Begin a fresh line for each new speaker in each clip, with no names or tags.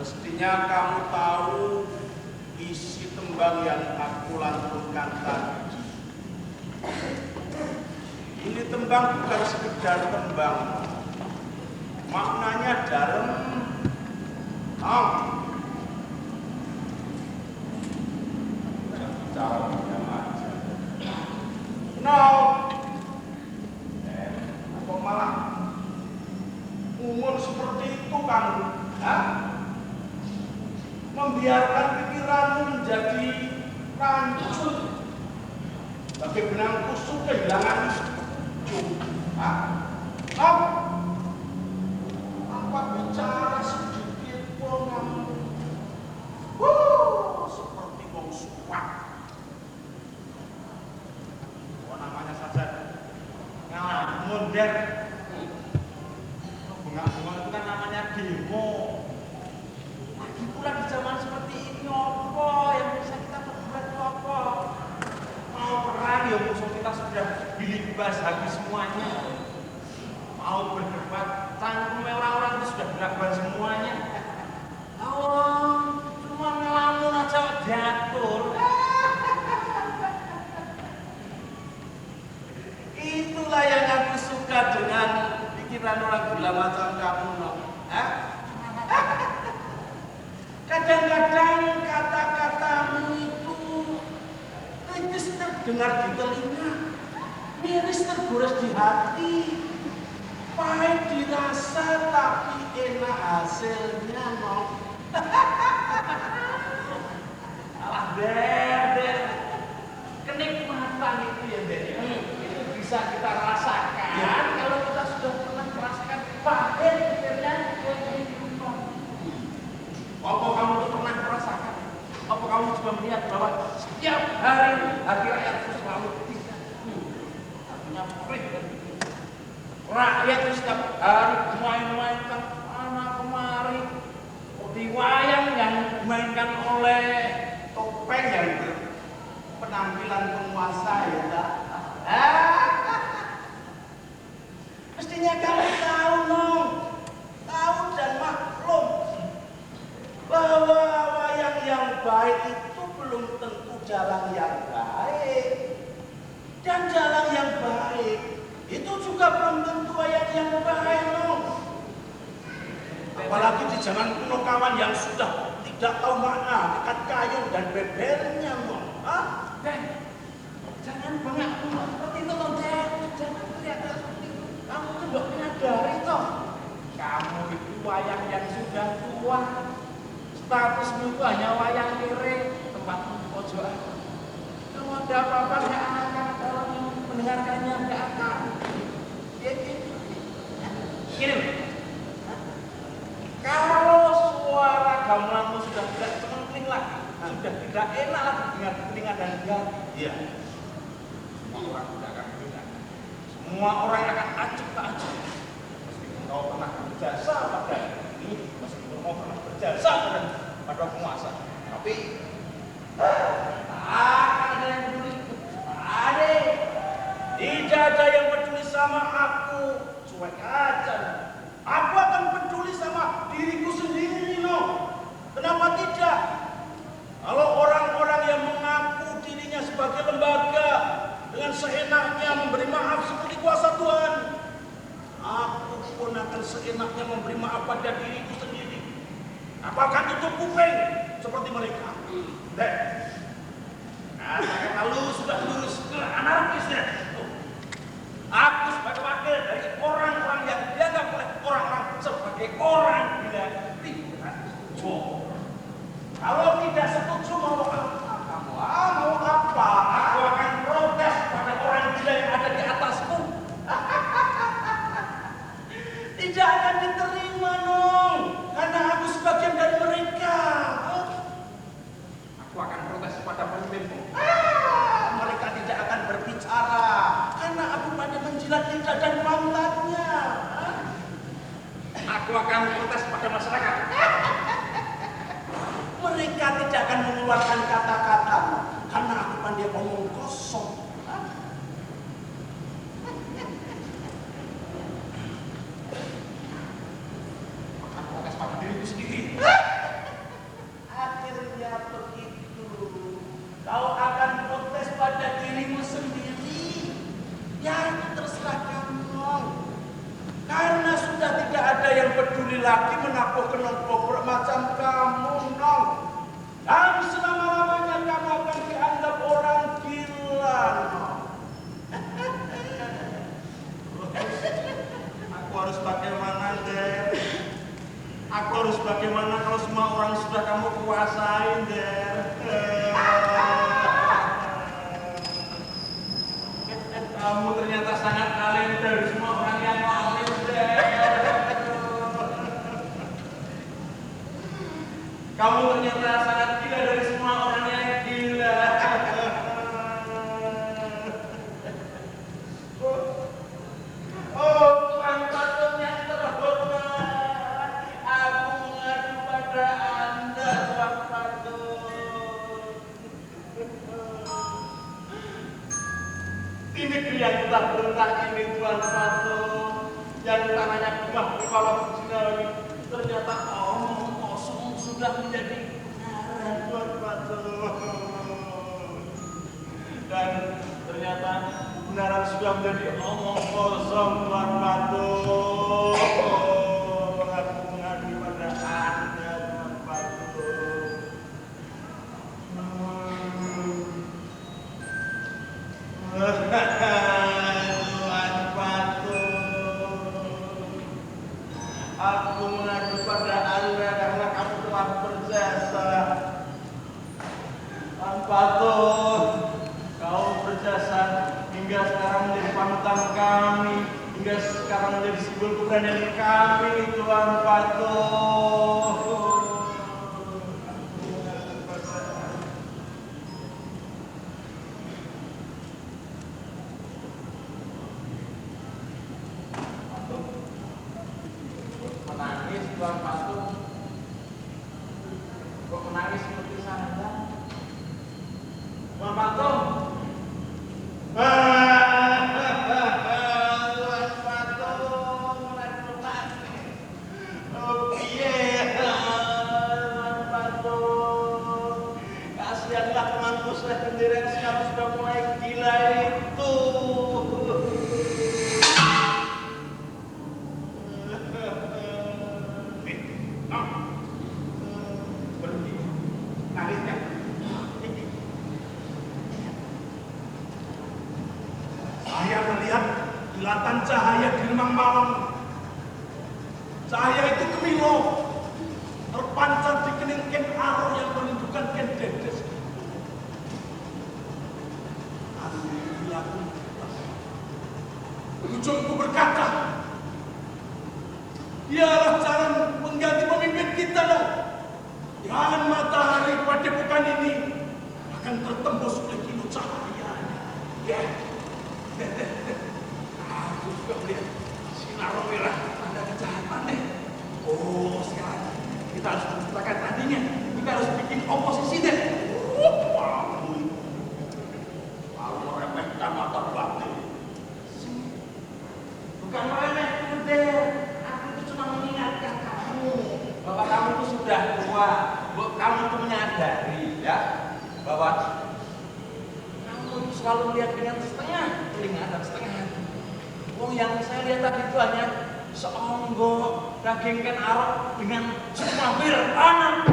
Mestinya kamu tahu isi tembang yang aku lantunkan tadi. Ini tembang bukan sekedar tembang, maknanya dalam. Cara diam aja. No. Kok malah umur seperti itu kamu? Hah? Membiarkan pikiranmu menjadi rancut bagai benang kusut kehilangan jumpa. Apa bicara sedikit pun kamu seperti wong suwak. Namanya saja ngalah mundur. Bunga-bunga itu kan namanya demo. Di zaman seperti ini apa yang bisa kita perbuat apa? Mau perang ya musuh kita sudah dilibas habis semuanya. Mau berdebat cangkeme orang-orang itu sudah berdebat semuanya. Cuma ngelamun aja diatur. Itulah yang aku suka dengan pikiran orang gila macam kamu, no. Kadang-kadang kata-katamu itu kritis terdengar di telinga, miris tergores di hati, pahit dirasa tapi enak hasilnya, no. Alah der, kenikmatan itu ya der, itu bisa kita rasakan ya. Kalau kita sudah pernah merasakan pahit akhirnya. Apa kamu tuh pernah merasakan? Apa kamu juga melihat bahwa setiap hari hati rakyat itu selalu tidak? Artinya perih kan? Rakyat itu setiap hari main-mainkan anak kemari, di wayang yang dimainkan oleh topeng yang penampilan penguasa ya tak? Mestinya kamu tahu dong, tahu dan maklum bahwa wayang yang baik itu belum tentu jalan yang baik, dan jalan yang baik itu juga belum tentu wayang yang baik, no. Apalagi di zaman kuno kawan yang sudah tidak tahu makna ikat kayu dan bebernya, no. Jangan banyak seperti itu, no. Jangan kelihatan seperti itu. Kamu tuh tidak menyadari, toh. Kamu itu wayang yang sudah tua. Statusmu itu hanya wayang kere, tempatmu di pojokan. Kalau ada apa-apa, nggak akan kalau mendengarkannya nggak akan. Gini, kalau suara gamelanmu sudah tidak cengkling lagi, sudah tidak enak lagi dengar di telinga dan di hati, ya, semua orang tidak akan mendengar. Semua orang akan acuk tak acuk. Meskipun kau pernah berjasa pada ini, meskipun kau pernah berjasa pada penguasa, tapi akan ada yang peduli. Tidak ada yang peduli sama aku, cuek aja. Aku akan peduli sama diriku sendiri, no. Kenapa tidak? Kalau orang-orang yang mengaku dirinya sebagai lembaga dengan seenaknya memberi maaf seperti kuasa Tuhan, aku pun akan seenaknya memberi maaf pada diriku sendiri. Apakah tutup kuping seperti mereka? Katakan lalu sudah lurus ke anarkisnya. Aku sebagai wakil dari orang-orang yang dianggap oleh orang-orang sebagai orang gila tidak setuju. Kalau tidak setuju mau apa kamu? Mau apa? Aku akan protes pada orang gila yang ada di atasku. Tidak akan diterima dong, karena aku sebagian dari mereka. Aku akan protes pada pemimpinmu. Mereka tidak akan berbicara karena aku pada menjilat lidah dan pantatnya. Aku akan protes pada masyarakat. Mereka tidak akan mengeluarkan kata-kata karena aku pandai omong kosong. Akan protes pada diriku sendiri. Akhirnya begitu. Kau akan protes pada dirimu sendiri. Ya, terserah kamu. Karena sudah tidak ada yang peduli lagi menakluk-kenakluk macam kamu, Nong. Dan selama-lamanya kamu akan dianggap orang gila, Nong. Aku harus bagaimana, Der? Aku harus bagaimana kalau semua orang sudah kamu kuasain, Der? Kamu ternyata sangat alim dari semua orang yang alim, Der. Kamu ternyata sangat gila dari semua orang yang gila. Oh, Tuhan Patut yang terhormat, aku mengadu pada Anda, Tuhan Patut. Di negeri yang telah berentak ini, Tuhan Patut, yang tanahnya gemah di kolong Jinawi, ternyata omong kosong sudah menjadi kebenaran, Tuhan Patut. Dan ternyata kebenaran sudah menjadi omong kosong, Tuhan Patut. Aku mengadu pada Anda, Tuhan Patut. Tuhan Patut, aku mengadu pada Anda karena kamu telah berjasa. Tuhan Patut, kau berjasa hingga sekarang menjadi panutan kami, hingga sekarang menjadi simbol keberanian kami, Tuhan Patut. Menangis, Tuhan Patut. Kok menangis seperti saya? Tuhan Patut. Tuhan Patut, menangis. Oh iya, Tuhan Patut. Kasihanlah temanku saya sendiri yang sekarang sudah mulai gila itu. Saya melihat kilatan cahaya di remang malam. Cahaya itu gemilang, terpancar di kening Ken Aror yang menunjukkan Ken Dedes. Ujungku berkata, dialah cara mengganti pemimpin kita, dong. Dan matahari pada pekan ini akan tertembus oleh kilo cahaya. Ya. Aku juga melihat sinar merah tanda kejahatan. Oh, sekarang kita harus menciptakan tadinya. Kita harus bikin oposisi deh. Kalau meremehkan mata bakti. Bukan meremeh, deh. Aku itu cuma mengingatkan kamu bahwa kamu itu sudah tua. Kamu itu menyadari, ya, bahwa kamu selalu melihat dengan setengah telinga dan setengah hati. Oh, yang saya lihat tadi itu hanya seonggok daging Ken Arok dengan semobil anak.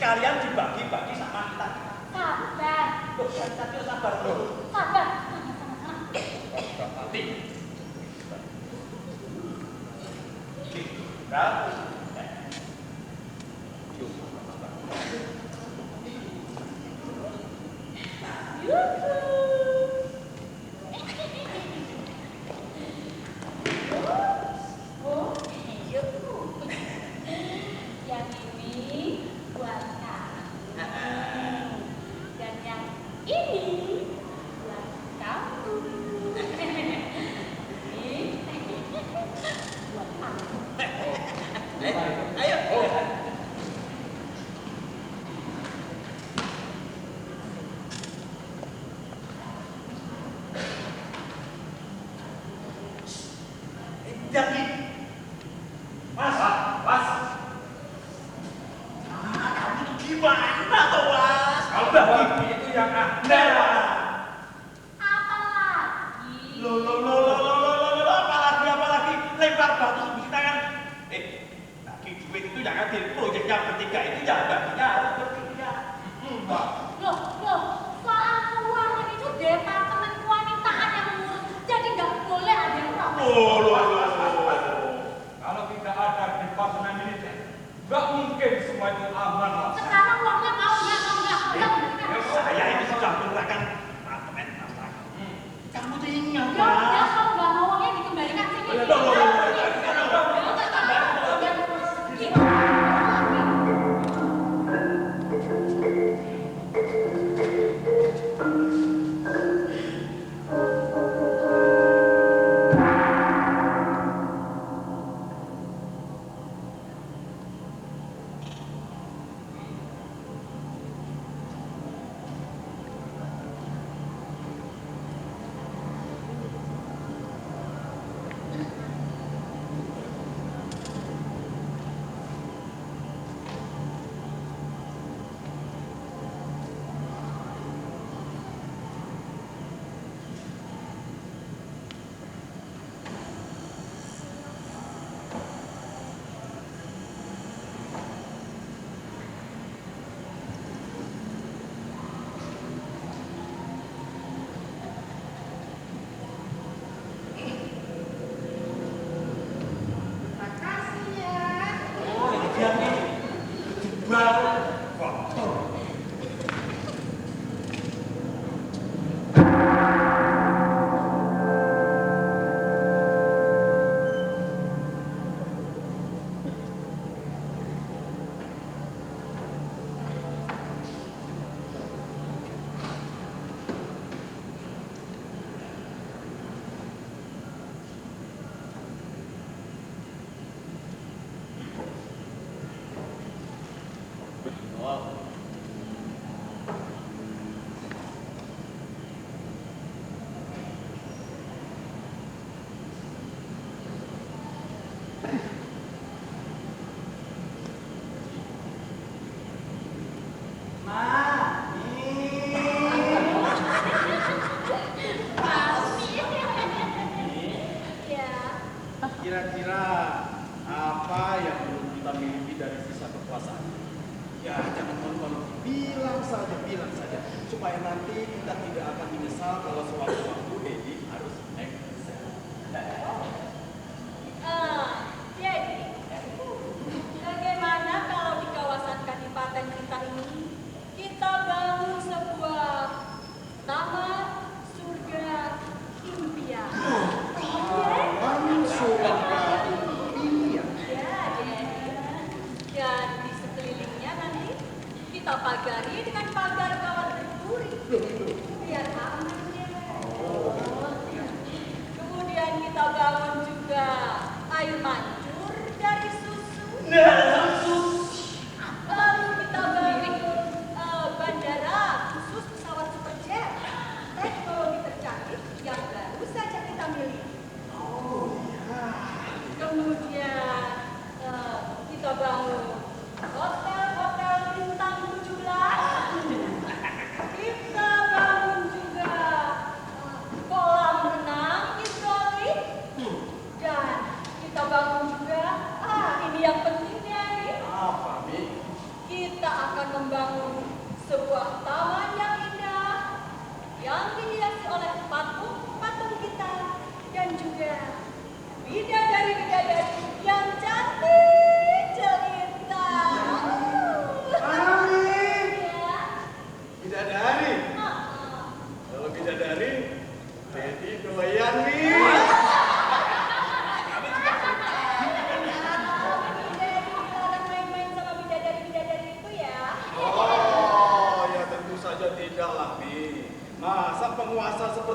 sekalian dibagi-bagi sama kita.
Sabar.
Loh, tapi sabar dulu.
Sabar.
Nanti. Berapa?
Yang ini buat kamu. Dan yang ini buat kamu. Ini buat aku.
Ayo. Jadi, Mas. Kamu tuh gimana tuh, Mas? Kalau bagi itu yang ada.
Apa lagi?
Loh, apalagi, lempar batu kita kan. Bagi duit itu jangan di proyek yang ketiga itu ya baginya harus bertiga.
Loh, soal keuangan itu departemen kewanitaan yang ngurus. Jadi nggak boleh ada yang protes.
Loh.
Kalau tidak ada departemen militer, nggak mungkin semua itu aman, Mas.
Sekarang uangnya mau nggak?
Saya ini sudah menerangkan apartemen masyarakat. Kamu tuh ingat,
Ya udah,
Mas?
kalau nggak mau uangnya dikembalikan sini.
Kira-kira apa yang belum kita miliki dari sisa kekuasaan? Ya, jangan malu-malu. Bilang saja. Supaya nanti kita tidak akan menyesal kalau sewaktu-waktu Edi harus exit.
Jadi, bagaimana kalau di kawasan Kadipaten kita ini kita bangun sebuah taman surga impian? Dan di sekelilingnya nanti kita pagari dengan pagar kawat berduri biar aman ya. Kemudian kita bangun juga air mancur dari susu. Lalu kita bangun bandara khusus pesawat superjet teknologi tercanggih yang baru saja kita miliki. Kemudian kita bangun hotel bintang 17. Kita bangun juga kolam renang hidrolik. Dan kita bangun juga, ini yang pentingnya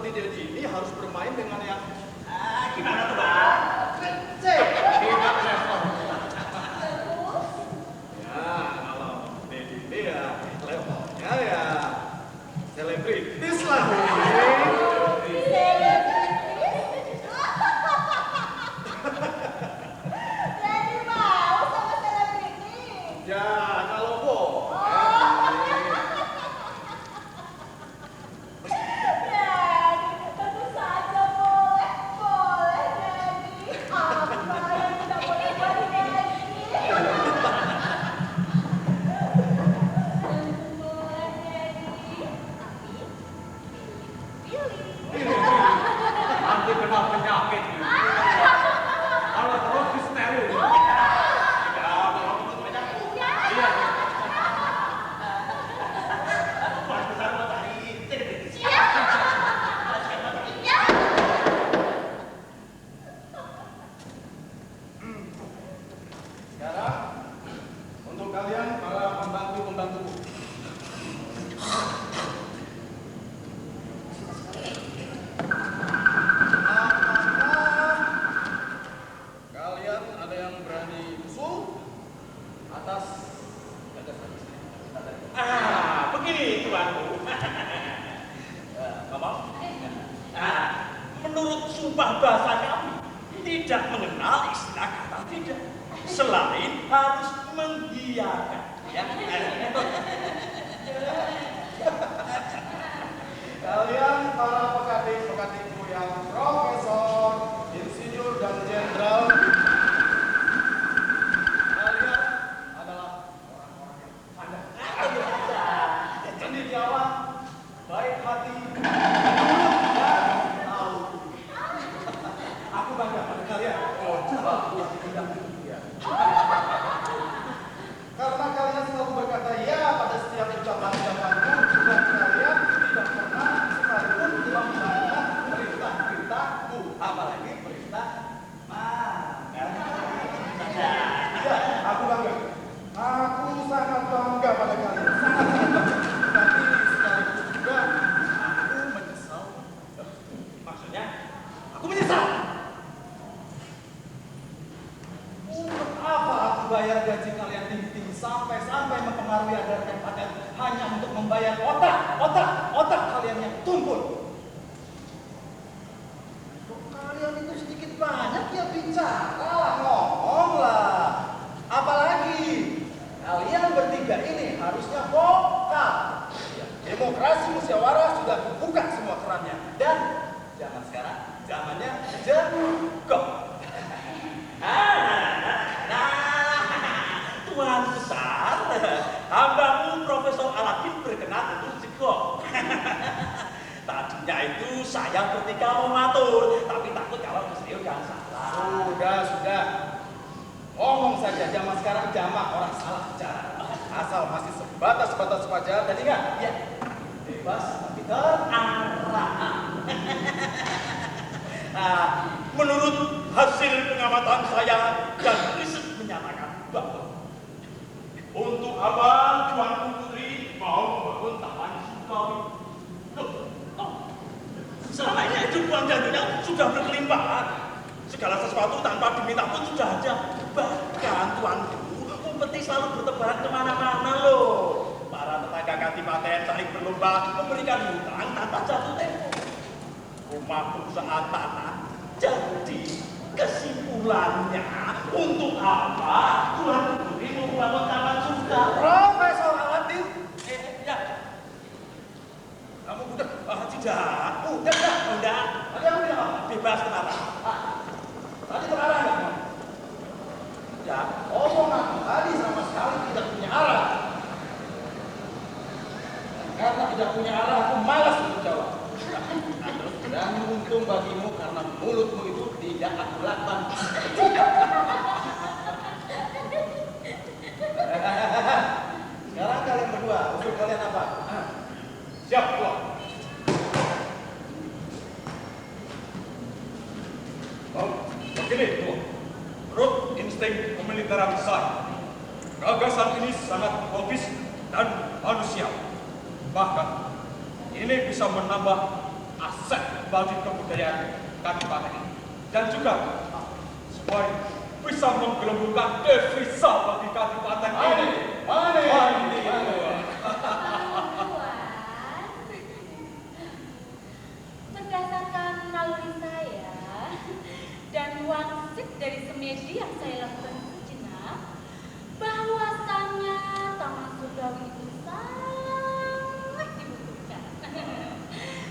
seperti ini harus bermain dengan yang
Gimana tuh, Bang?
cek.
Tidak level.
Ya, kalau Dedi ini ya levelnya ya selebritis lah.
Jadi mau sama selebriti?
Ya, kalau boleh.
Jadi, tentu saja boleh, boleh jadi. Apa yang tidak boleh buat Dedi? Tentu boleh jadi, tapi pilih.
Nanti kena penyakit. Kalau terus di steril. Iya.
Mas besar mau cari selebritis.
Sekarang untuk kalian para pembantu-pembantuku. Apakah kalian ada yang berani usul atas gagasan istri kita tadi?
Begini tuanku. Ngomong. Menurut sumpah bahasa kami, tidak mengenal istilah kata tidak. Selain harus menggiyakan. Ya.
Kalian para pekatik-pekatikku yang profesor, insinyur, dan jenderal, kalian adalah orang-orang yang pandai, cendekiawan, baik hati, dan tahu. Aku bangga pada kalian. Tidak demikian. Karena kalian selalu berkata ya pada setiap ucapan-ucapanku, dan kalian tidak pernah sekalipun telah melanggar perintah-perintahku, apalagi perintah ya, aku bangga. Aku sangat bangga pada kalian, sangat bangga. Tapi sekaligus juga aku menyesal.
Maksudnya,
Aku menyesal. Untuk apa aku bayar gaji kalian tinggi-tinggi sampai mempengaruhi agar tempatnya hanya untuk membayar otak kalian yang tumpul? Kok kalian itu sedikit banyak ya bicara, ngomonglah. Apalagi kalian bertiga ini harusnya vokal. Ya, demokrasi musyawarah sudah buka semua kerannya dan zaman sekarang zamannya jengkok.
Tuan besar, hambamu Profesor Aladin berkenan untuk jengkok. Tadinya itu saya bertiga mau matur, tapi takut kalau beliau jangan salah.
Sudah. Ngomong saja, zaman sekarang jamak orang salah bicara. Asal masih sebatas wajar dan ingat, ya, bebas tapi terarah.
Menurut hasil pengamatan saya dan riset menyatakan bahwa untuk abang Tuanku Putri mau membangun taman Sukawi. Selama ini hidup uang jantungnya sudah berkelimpahan. Segala sesuatu tanpa diminta pun sudah ada. Bahkan tuanku, umpeti selalu bertebaran kemana-mana loh. Para tetangga kadipaten saling berlomba memberikan hutang tanpa jatuh tempo. Rumah perusahaan tanah. Jadi kesimpulannya untuk apa Tuan Putri membangun taman Sukawi?
Profesor Aladin,
Ya.
kamu budak.
Tidak. Udah.
Tadi aku bilang apa?
Bebas kenapa?
Tadi terarah nggak? Ya, omongan tadi sama sekali tidak punya arah. Karena tidak punya arah, aku malas untuk jawab. Dan untung bagimu karena mulutmu itu tidak aku lakban. Sekarang kalian berdua, usul kalian apa?
Siap, Tuan. Begini, Tuan. Menurut insting kemiliteran saya, gagasan ini sangat logis dan manusiawi. Bahkan, ini bisa menambah aset bagi kebudayaan Kadipaten ini. Dan juga supaya bisa menggelembungkan devisa bagi Kadipaten ini.
Berdasarkan naluri saya dan wangsit dari semedi yang saya lakukan sejenak, bahwasannya Taman Surgawi itu sangat dibutuhkan.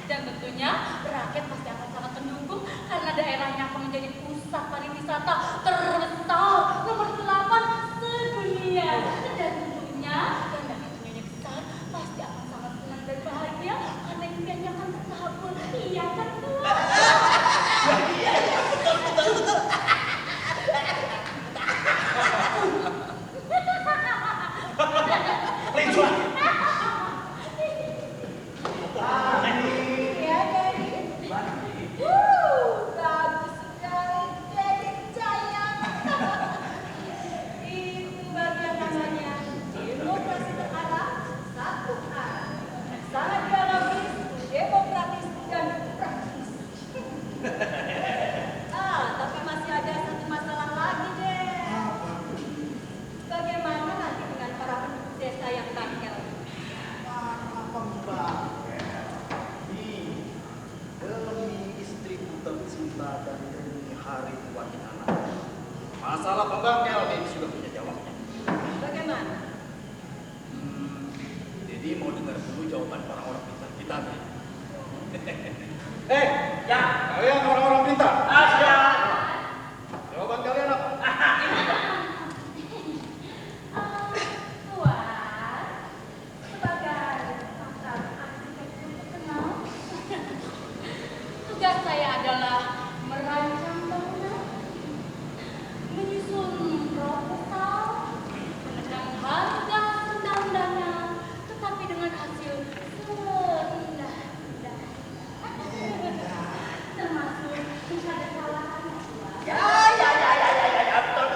Dan tentunya rakyat pasti akan sangat mendukung karena daerahnya akan menjadi pusat pariwisata terbesar nomor 8 sedunia. Dan tentunya karena nyonya besar pasti akan sangat senang dan bahagia karena impiannya akan terkabul. Iya kan, Tuan?
Lincuan.
Iya, Dedi. Bagus sekali, Dedi sayang. Itu bagian namanya demokrasi terarah, satu arah. Sangat dialogis, demokratis, dan praktis. Tapi masih ada satu masalah lagi, deh. Bagaimana nanti dengan para penduduk desa yang bangkel?
Demi istriku tercinta dan demi hari tua anak. Masalah pembangkel ini sudah punya jawabnya.
Bagaimana?
Jadi mau dengar dulu jawaban orang-orang pintar kita nih.
Ya.
Kalian orang-orang pintar.
Siap.
Jawaban kalian apa?
Tuan, sebagai pakar arsitektur terkenal, tugas saya adalah merancang bangunan, menyusun proposal, dengan harga sedang-sedangnya, tetapi dengan hasil serindah-indahnya. Termasuk jika ada kesalahan, Tuan.
Ya, betul.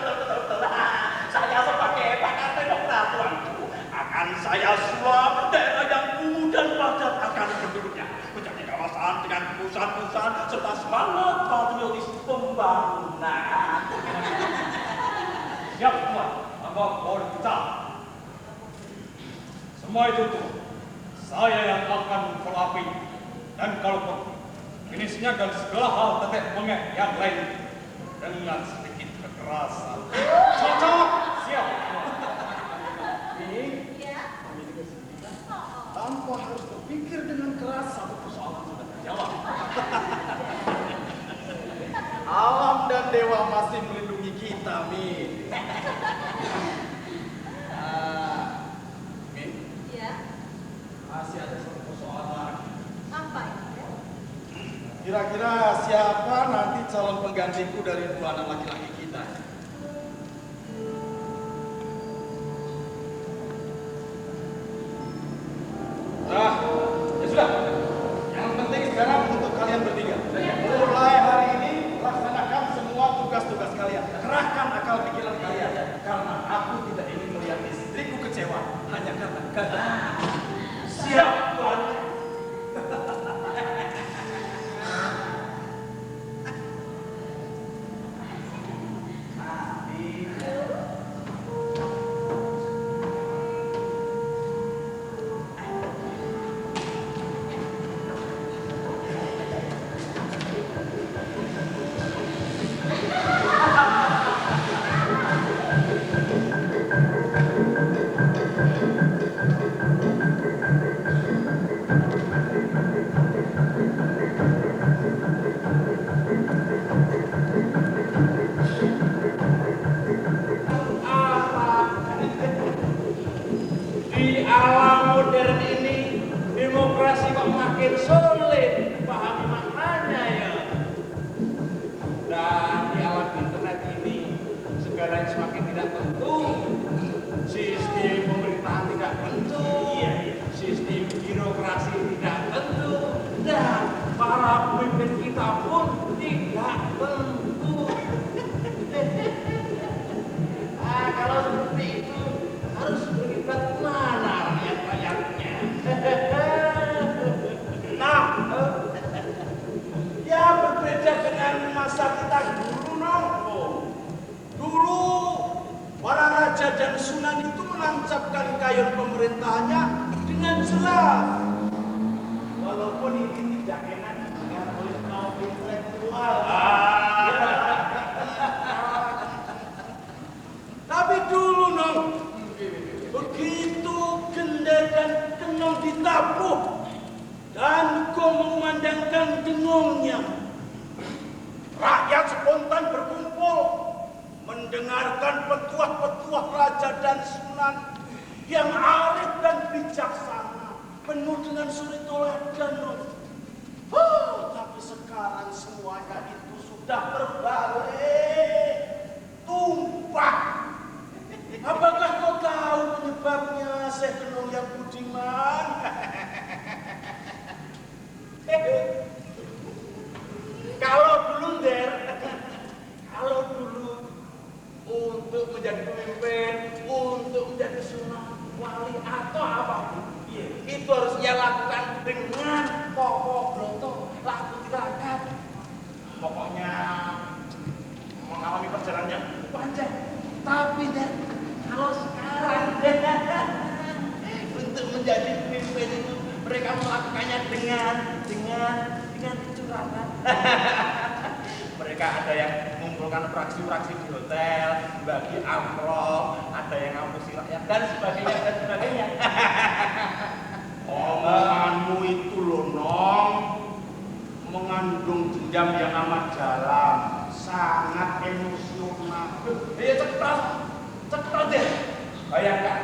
Saya sebagai pakar demokrat, tuanku, akan saya sulap daerah yang kumuh dan padat akan penduduknya menjadi kawasan dengan pusat-pusat serta semangat patriotis pembangunan.
Siap semua, tambah power kita. Semua itu tuh, saya yang akan mengkolapi. Dan kalau perlu, finishnya dan segala hal tetek bengek yang lain dengan sedikit kekerasan. Cocok, siap.
Ya.
Tanpa harus berpikir dengan keras, satu persoalan sudah terjawab. Alam dan dewa masih melindungi kita, Min. Min,
Ya.
masih ada satu persoalan lagi.
Apa itu, ya?
Kira-kira siapa nanti calon penggantiku dari dua anak laki-laki kita? Ya sudah. Yang penting sekarang untuk kalian bertiga. Mulai hari ini laksanakan semua tugas-tugas kalian. Kerahkan akal pikiran kalian. Karena aku tidak ingin melihat istriku kecewa hanya karena gagal.
Siap, tuan.
Di alam modern ini demokrasi kok makin sulit dipahami maknanya ya. Dan di alam internet ini segalanya semakin tidak tentu. Sistem pemerintahan tidak tentu, sistem birokrasi tidak tentu, dan para pemimpin kita pun tidak tentu. Kalau seperti itu harus berkiblat mana rakyat-rakyatnya? Nah,
pemerintahnya dengan jelas. Walaupun ini tidak enak didengar oleh kaum intelektual. Tapi dulu Nong, begitu Gender dan Genong ditabuh dan kau memandangkan dengungnya, rakyat spontan berkumpul mendengarkan petuah-petuah raja dan sunan yang arif dan bijaksana, penuh dengan suri teladan. Tapi sekarang semuanya itu sudah berbalik, tumpah. Apakah kau tahu penyebabnya, Syekh Genong yang budiman? Kalau dulu untuk menjadi pemimpin, untuk menjadi sunan, wali atau apapun, itu harus ia lakukan dengan pokok broto, laku tirakat. Pokoknya mengalami perjalanan yang panjang. Tapi kalau sekarang untuk menjadi pemimpin itu mereka melakukannya dengan kecurangan. Mereka ada yang mengumpulkan fraksi-fraksi di hotel, bagi amplop, ada yang ngapusi rakyat dan sebagainya. Omonganmu itu loh Nong, mengandung dendam yang amat dalam, sangat emosional. Cepat deh. Bayangkan,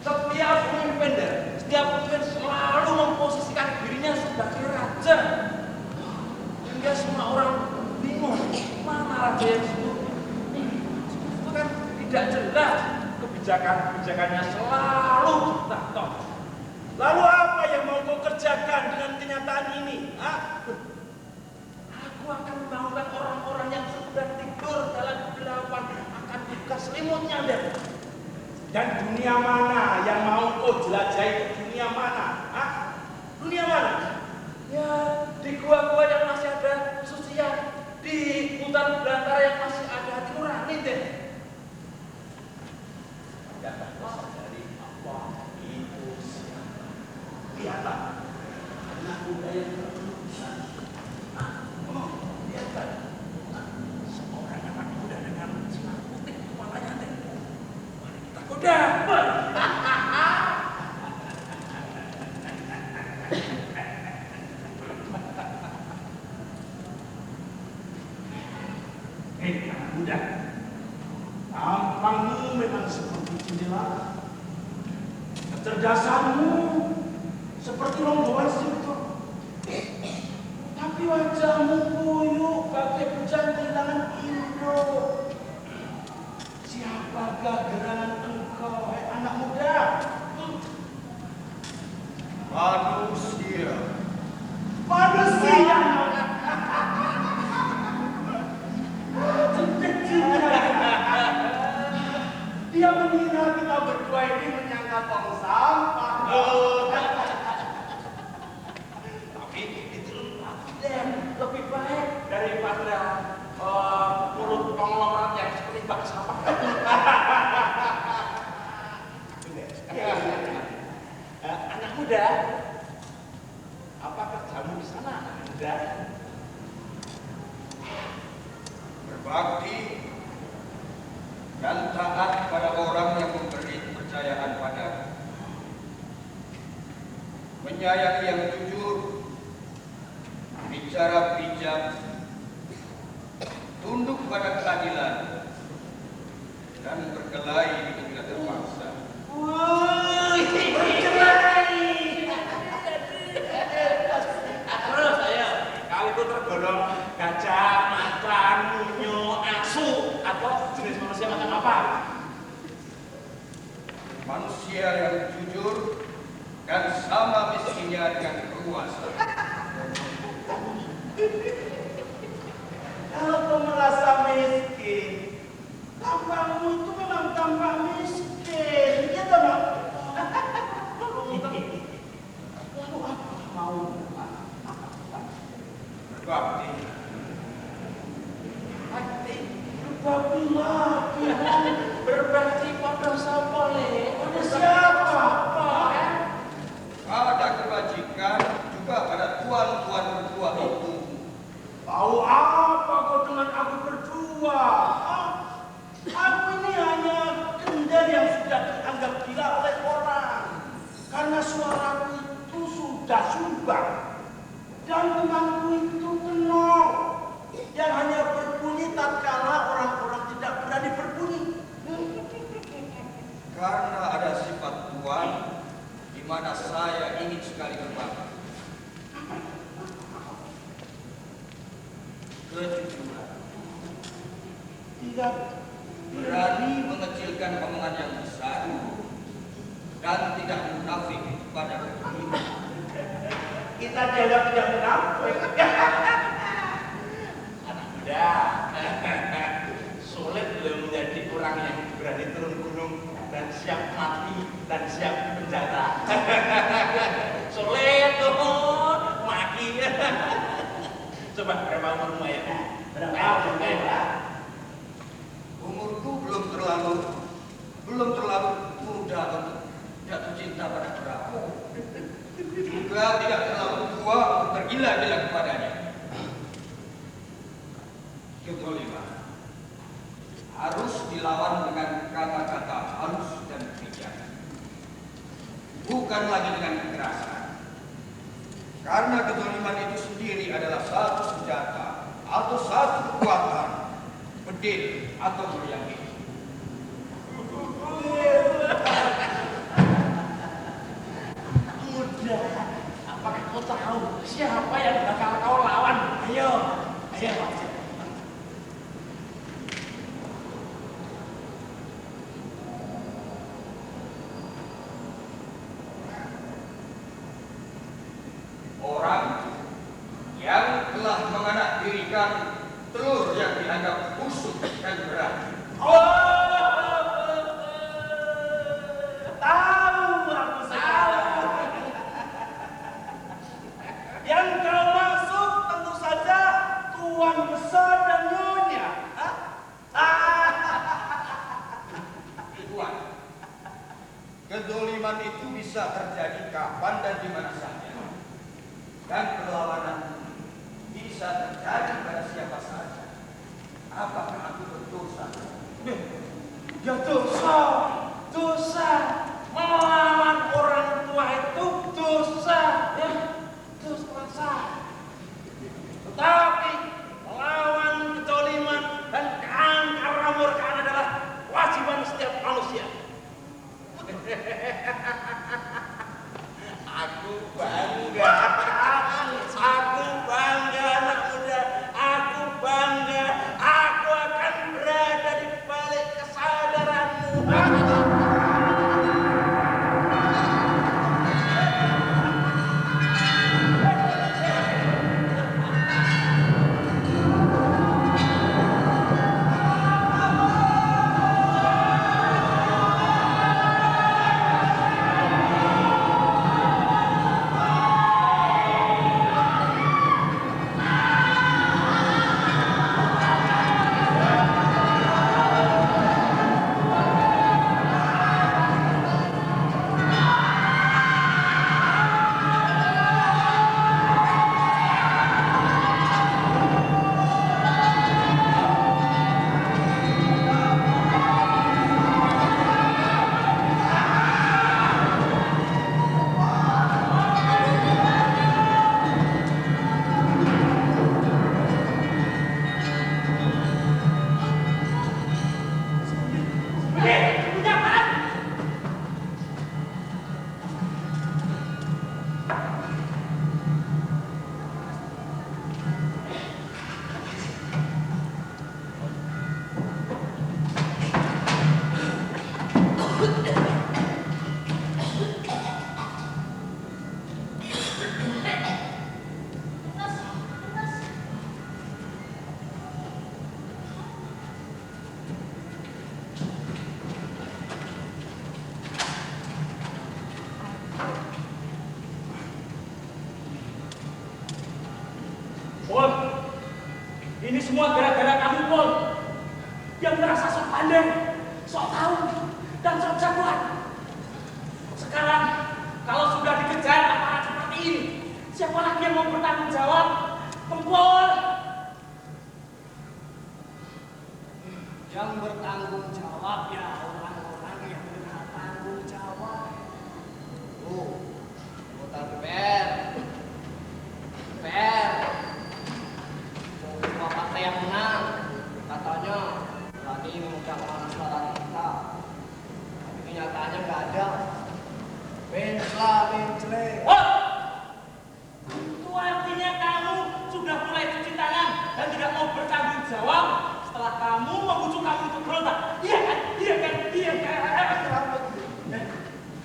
setiap pemimpin selalu memposisikan dirinya sebagai raja. Hingga semua orang bingung, mana raja yang sesungguhnya? Itu kan tidak jelas, kebijakannya selalu diktator. Lalu apa yang mau kau kerjakan dengan kenyataan ini? Aku akan membangunkan orang-orang yang sedang tidur dalam kegelapan, akan buka selimutnya dan dunia mana yang mau kau jelajahi? Dunia mana? Dunia mana? Ya, di gua-gua yang masih ada kesucian, di hutan belantara yang masih ada hati nurani deh. Jangan kau sadari apa itu siapa? Lihatlah, anak muda yang berlulusan. Lihatlah, seorang anak muda dengan sinar putih kepalanya deh. Mari kita goda. Anak muda, tampangmu memang seperti jendela, kecerdasanmu seperti rombongan singkong, tapi wajahmu buyuk bagai bujang kehilangan Indo. Siapakah gerangan engkau, anak muda? Manusia. Dia mengira kita berdua ini menyangka tong sampah. Tapi itu lebih baik daripada mulut konglomerat yang seperti bak sampah. Anak muda, apa kerjamu di sana, anak muda?
Berbakti dan taat pada orang yang memberi kepercayaan padamu, menyayangi yang jujur, bicara bijak, tunduk pada keadilan, dan berkelahi bila terpaksa.
Terus ayo, kau itu tergolong gajah, macan, munyo, asu, atau jenis manusia macam apa?
Manusia yang jujur dan sama miskinnya dengan penguasa.
Kalau kau merasa miskin, tampangmu itu memang tampak miskin, ya toh? Lalu apa mau?
Berbakti.
Berbakti lagi.
Berbakti pada siapa le?
Pada siapa?
mana saya ingin sekali berbakti. Kejujuran. Tidak berani mengecilkan omongan yang besar dan tidak munafik pada kejujuran.
Kita dianggap tidak munafik. Anak muda, sulit belum menjadi orang yang berani turun gunung dan siap mati dan siap di penjara. Sulit tuh, mati. Coba berapa umurmu ya? Berapa umurmu ya?
Umurku belum terlalu muda untuk jatuh cinta pada perahu. Juga tidak terlalu tua untuk bergila-gila kepadanya. Kezaliman harus dilawan dengan kata-kata halus dan bijak, bukan lagi dengan kekerasan. Karena kezaliman itu sendiri adalah satu senjata atau satu kekuatan, bedil atau meriang itu.
Muda, apakah kau tahu siapa yang bakal kau lawan? Ayo, ayo.
Orang yang telah menganaktirikan telur yang dianggap busuk dan berat.
Tahu aku sekarang. Yang kau maksud tentu saja Tuan Besar dan Nyonya.
Tuan, kezaliman itu bisa terjadi kapan dan di mana saja. Dan perlawanan bisa terjadi pada siapa saja. Apakah aku berdosa?
Ya dosa. Melawan orang tua itu dosa, ya, dosa. Tetapi melawan kezaliman dan keangkar murkaan adalah kewajiban setiap manusia.
Aku bangga. Aku bangga anak muda. Aku bangga. Aku akan berada di balik kesadaranmu.
Pol, ini semua gara-gara kamu, Pol. Yang merasa sok pandai, sok tahu, dan sok jagoan. Sekarang, kalau sudah dikejar aparat seperti ini, siapa lagi yang mau bertanggung jawab? Kempol.
Yang bertanggung jawab ya orang-orang yang benar tanggung jawab. Anggota DPR, semua partai yang menang katanya berani mengundang suara kita, tapi kenyataannya nggak ada. Benchlah boleh.
Oh! Itu artinya kamu sudah mulai cuci tangan dan tidak mau bertanggung jawab setelah kamu membujuk kami untuk berontak. Iya kan? Iya kan? Iya kan?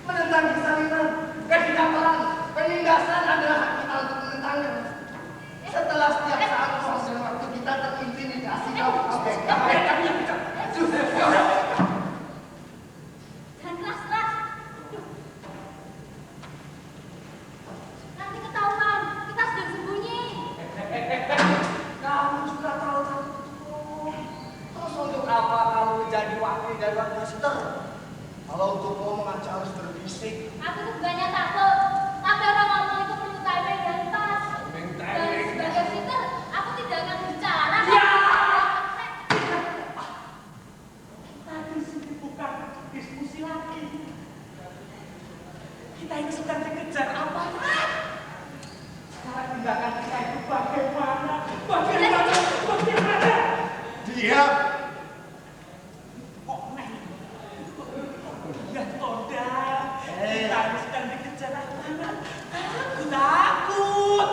Menentang kesalinan, kediktatoran, penindasan adalah hak kita untuk menentangnya. Setelah setiap saat proses waktu kita terintimidasi
Jangan keras-keras. Nanti ketahuan, kita sedang sembunyi.
Kamu juga terlalu takut. Terus untuk apa kamu menjadi wakil dari warga Sister? Kalau untuk mau mengajar harus berbisik.
Aku tuh bukannya takut, tapi orang ngomong itu perlu timing dan pas. Dan sebagai fitur, aku tidak akan bicara.
Ya! Kita di sini bukan diskusi lagi. Kita ini sedang dikejar apa? Sekarang tindakan kita itu bagaimana? Bagaimana?
Diam.
Kok neng? Ya Tonda, kita ini sedang dikejar apa? Aku takut.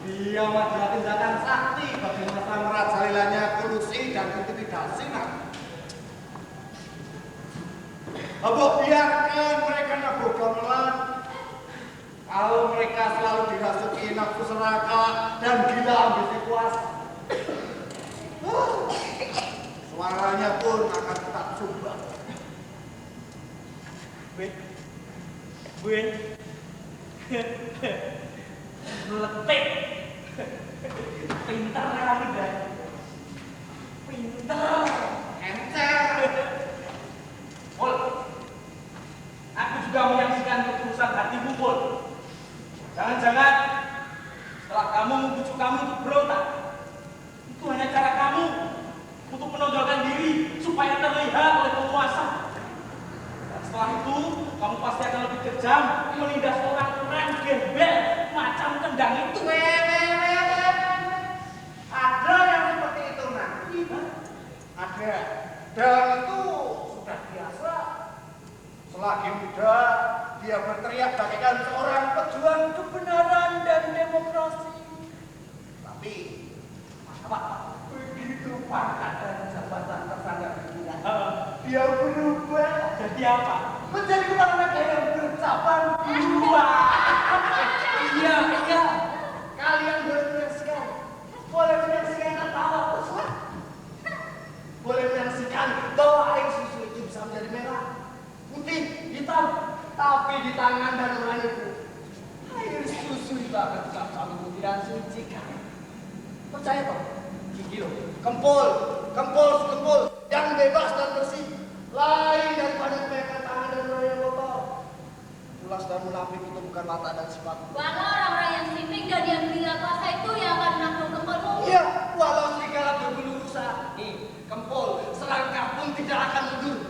Dia adalah tindakan sakti bagi masa merajalilanya kolusi dan intimidasi. Apa biarkan mereka nabur gamelan. Kalau mereka selalu dirasuki nafsu serakah dan gila ambisi kuasa, suaranya pun akan tetap sumbang.
Buen, letik, pintar kali dan pintar, encer. Pol, aku juga menyaksikan ketulusan hatimu, Pol. Jangan-jangan setelah kamu membujuk kami untuk berontak, itu hanya cara kamu untuk menonjolkan diri supaya terlihat oleh penguasa. Dan setelah itu, kamu pasti akan lebih kejam menindas orang-orang gembel macam kendang itu.
Ada yang seperti itu, Nak. Ada. Dan itu sudah biasa. Selagi muda, dia berteriak bagaikan seorang pejuang kebenaran dan demokrasi. Tapi, apa? Begitu pangkat dan jabatan tersandar berpindah, dia berubah.
Jadi apa?
Menjadi kepala negara yang bercabang dua. Iya. Kalian boleh menyaksikan. Boleh menyaksikan tertawa pesat. Boleh menyaksikan bahwa air susu itu bisa menjadi merah, putih, hitam. Tapi di tangan dan orang itu, air susu itu akan tetap selalu putih dan suci kan? Percaya toh? Gigi loh. Kempul yang bebas dan bersih. Lain daripada kebanyakan tangan dan orang yang kotor. Ulas dan munafik itu bukan mata dan sifat.
Walau orang-orang yang siping dan yang gila kuasa itu yang akan menakluk kempulmu.
Iya, walau serigala berbulu rusa. Nih, Kempul, selangkah pun tidak akan mundur.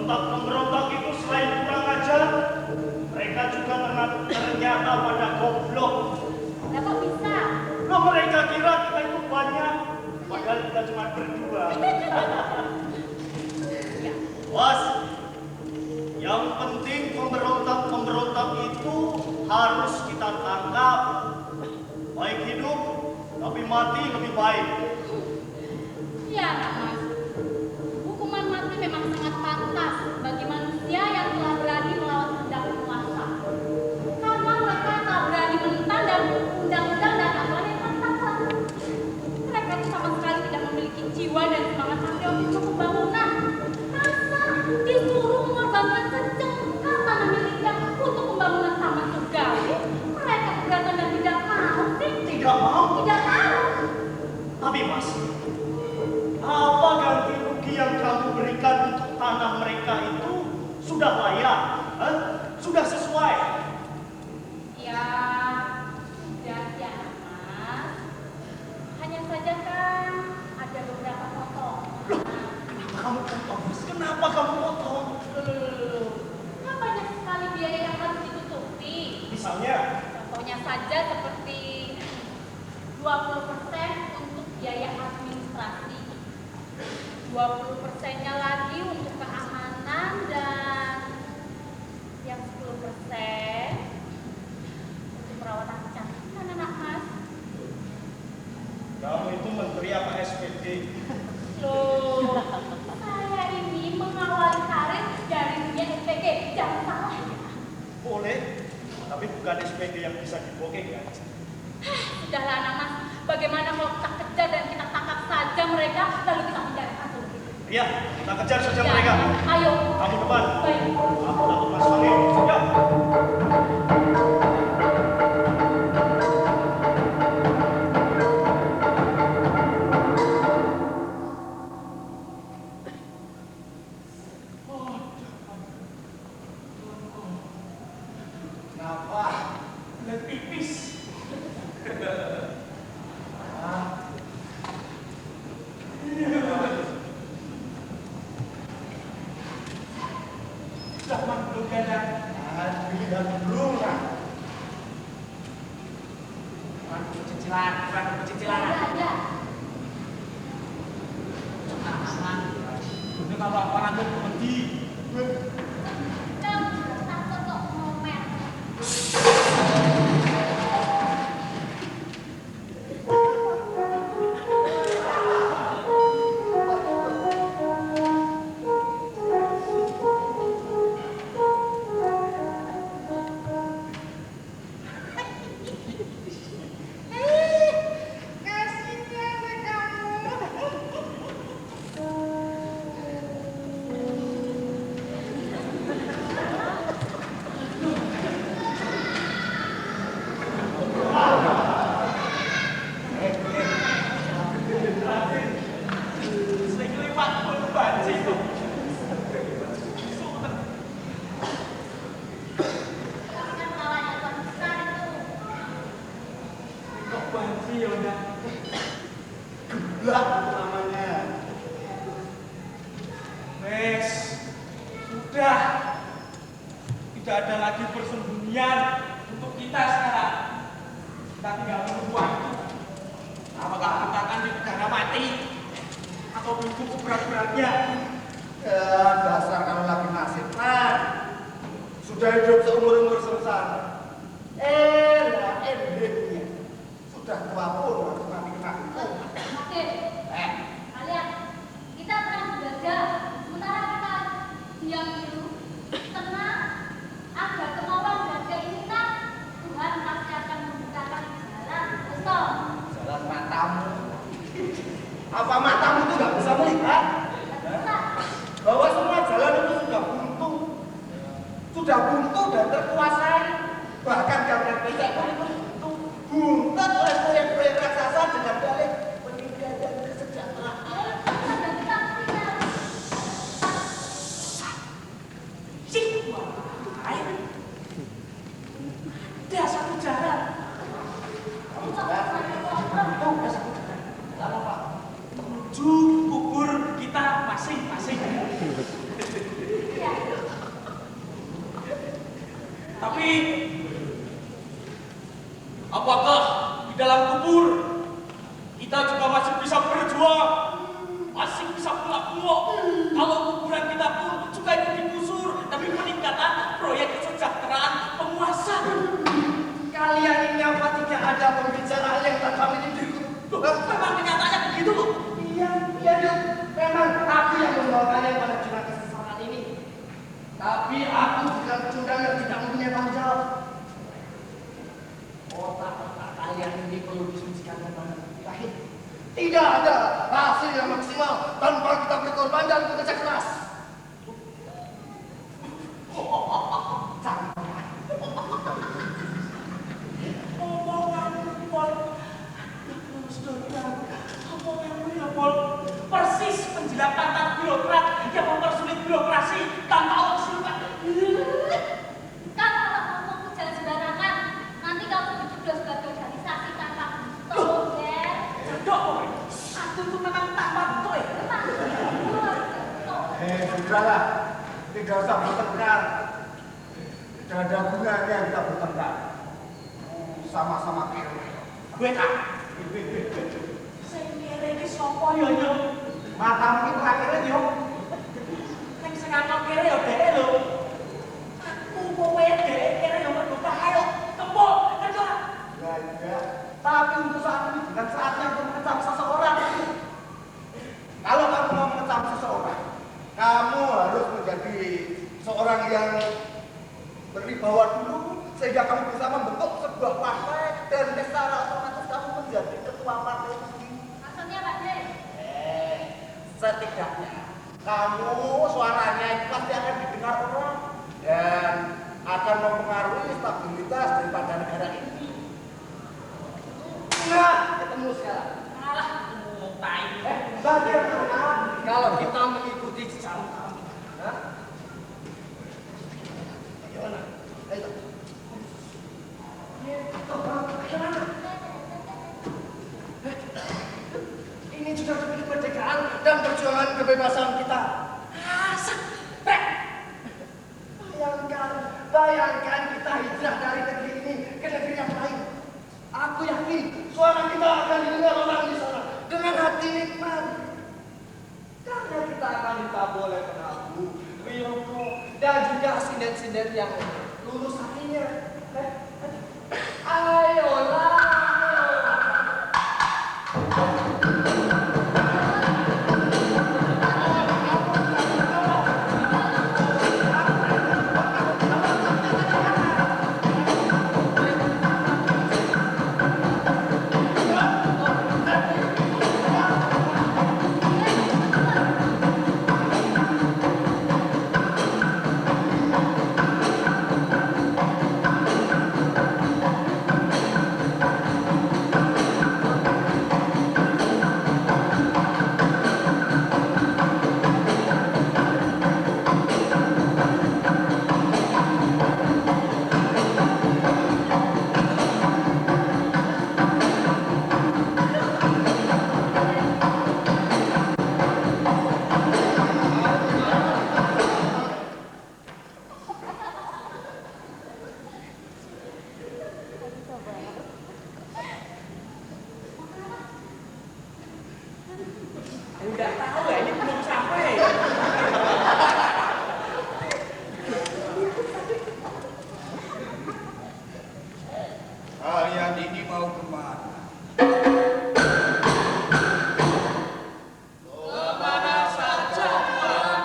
Pemberontak itu selain kurang ajar, mereka juga ternyata pada goblok.
Lah kok bisa?
Nah, mereka kira kita itu banyak, padahal kita cuma berdua. Was, yang penting pemberontak itu harus kita tangkap. Baik hidup, tapi mati lebih baik.
Ya, Mas.
kamu potong? Kenapa kamu potong?
Kan banyak sekali biaya yang harus ditutupi.
Misalnya,
Contohnya saja seperti 20% untuk biaya administrasi, 20%-nya lagi untuk keamanan, dan yang 10% untuk perawatan kecantikan anak mas.
kamu itu menteri apa SPD?
Loh, saya ini mengawali karir dari dunia SPG, jangan salah ya.
Boleh, tapi bukan SPD yang bisa dibokeh kan?
Sudahlah anak mas, bagaimana kalau kita kejar dan kita tangkap saja mereka, lalu kita penjarakan dulu.
Iya, kita kejar saja
Ya,
mereka.
ayo.
Kamu depan.
Baik.
Aku takut masuk angin. Ya.
Kenapa?
Dan pipis. Zaman belum ada.
Dan belum lah.
Cicilan, bukan cicilan.
Ya.
Ini kalau orang itu berhenti.
Kamu takut kok ngomel.
Saya kelewat pun banci itu.
Yang salahnya tuan besar itu.
Kok banci ya udah.
Geblak itu namanya.
Wes, sudah. Tidak ada lagi persembunyian untuk kita sekarang. Kita tinggal menunggu waktu. Apakah kita akan dipidana mati atau dihukum seberat-beratnya?
Ya, dasar kamu lagi nasib, Pak. Sudah hidup seumur-umur sengsara. Endingnya. Sudah tua pun harus mati kena hukum.
Oke. Kalian, kita tenang belajar. Sementara kita diam dulu, tenang, agar kemauan dan keinginan Tuhan pasti akan membukakan jalan. Betul.
Jalan matamu. Apa matamu itu nggak bisa melihat?
Betul.
Bahwa semua jalan itu sudah buntu. Sudah buntu dan terkuasai. Bahkan gambar becak pun itu buntu. Buntet oleh proyek-proyek raksasa dengan dalih pendidikan dan kesejahteraan.
Dan kita tidak.
Ada satu jalan.
Kamu jalan. Buntu ada satu jalan. Jalan apa?
Menuju kubur kita masing-masing.
Ya.
Tapi apakah di dalam kubur kita
sudahlah, tidak usah bertengkar. Tidak ada gunanya kita bertengkar. Sama-sama kiri.
Gue tak. Saya kira ini sopo ya yo.
Matamu itu akhirnya yo.
Nek sing aku kira ya dhek lho. Aku kowe dhek kira ya berduka ayo. Tembok, kejar.
Ya. Tapi untuk saat ini bukan saatnya untuk mengecam seseorang. Kalau kamu mau mengecam seseorang, kamu harus menjadi seorang yang berwibawa dulu sehingga kamu bisa membentuk sebuah partai dan secara otomatis kamu menjadi ketua partai itu.
Maksudnya Pak De?
Setidaknya kamu suaranya itu pasti akan didengar orang dan akan mempengaruhi stabilitas daripada negara ini. Nah, ketemu sekarang.
Alah, ketemu tai.
Bagaimana kalau kita mengikuti jejak kami? Bagaimana? Ayo. Bagaimana? Ini juga demi kemerdekaan dan perjuangan kebebasan kita. Bayangkan kita hijrah dari negeri ini ke negeri yang lain. Aku yakin suara kita akan didengar orang di sana dengan hati nikmat. Karena kita akan ditabuh oleh Prabu, Wiyoko, dan juga sinden-sinden yang lulus hatinya. Ayolah.
Enggak tahu ya, ini belum sampai.
Kalian ini mau kemana?
Kemana saja, Tuan?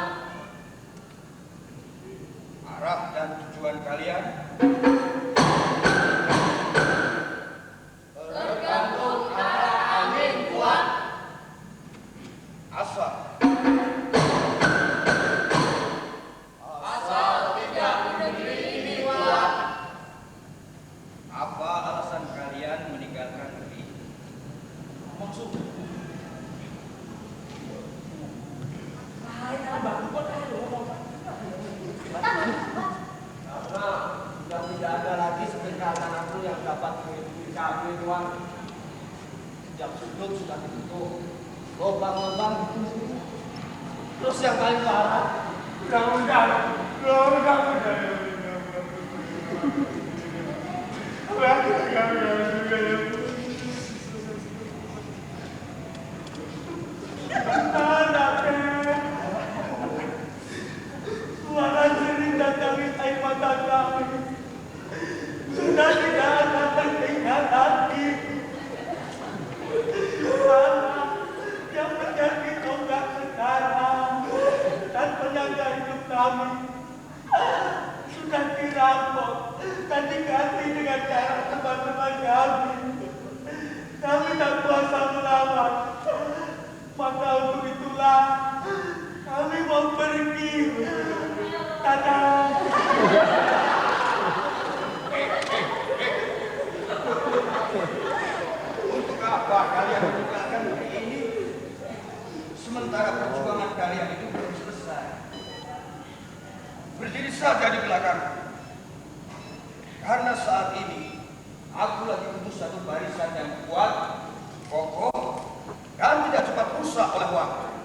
Arah dan tujuan kalian?
Tergantung arah angin, Tuan.
Asal.
Asal tidak di negeri ini, Tuan.
Apa alasan kalian meninggalkan negeri?
Maksud. Hai, kalau bagus kok kayak lo ngomong.
Karena sudah tidak ada lagi setingkatan aku yang dapat mengikuti kami, Tuan. Sejak sudut sudah ditutup, lubang-lubang ditutup. Terus yang paling parah,
Suara sering datangi air mata kami. Sudah tidak ada tertinggal lagi. Suara yang menjadi tonggak sekarang dan penyangga hidup kami sudah dirampok dan diganti dengan cara teman-teman kami. Kami tak kuasa melawan. Maka untuk itulah kami mau pergi. Dadah.
Untuk apa kalian meninggalkan negeri ini? Sementara perjuangan kalian itu belum selesai. Berdiri saja di belakang. Karena saat ini aku lagi butuh satu barisan yang kuat, kokoh, dan tidak cepat rusak oleh waktu.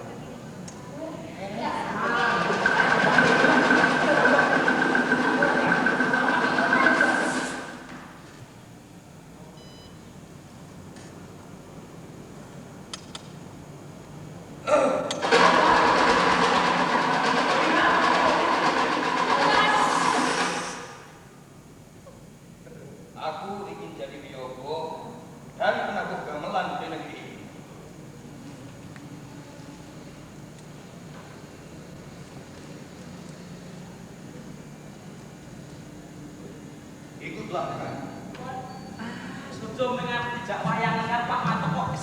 Silahkan.
Setuju dengan tidak wayangnya Pak Manto kok.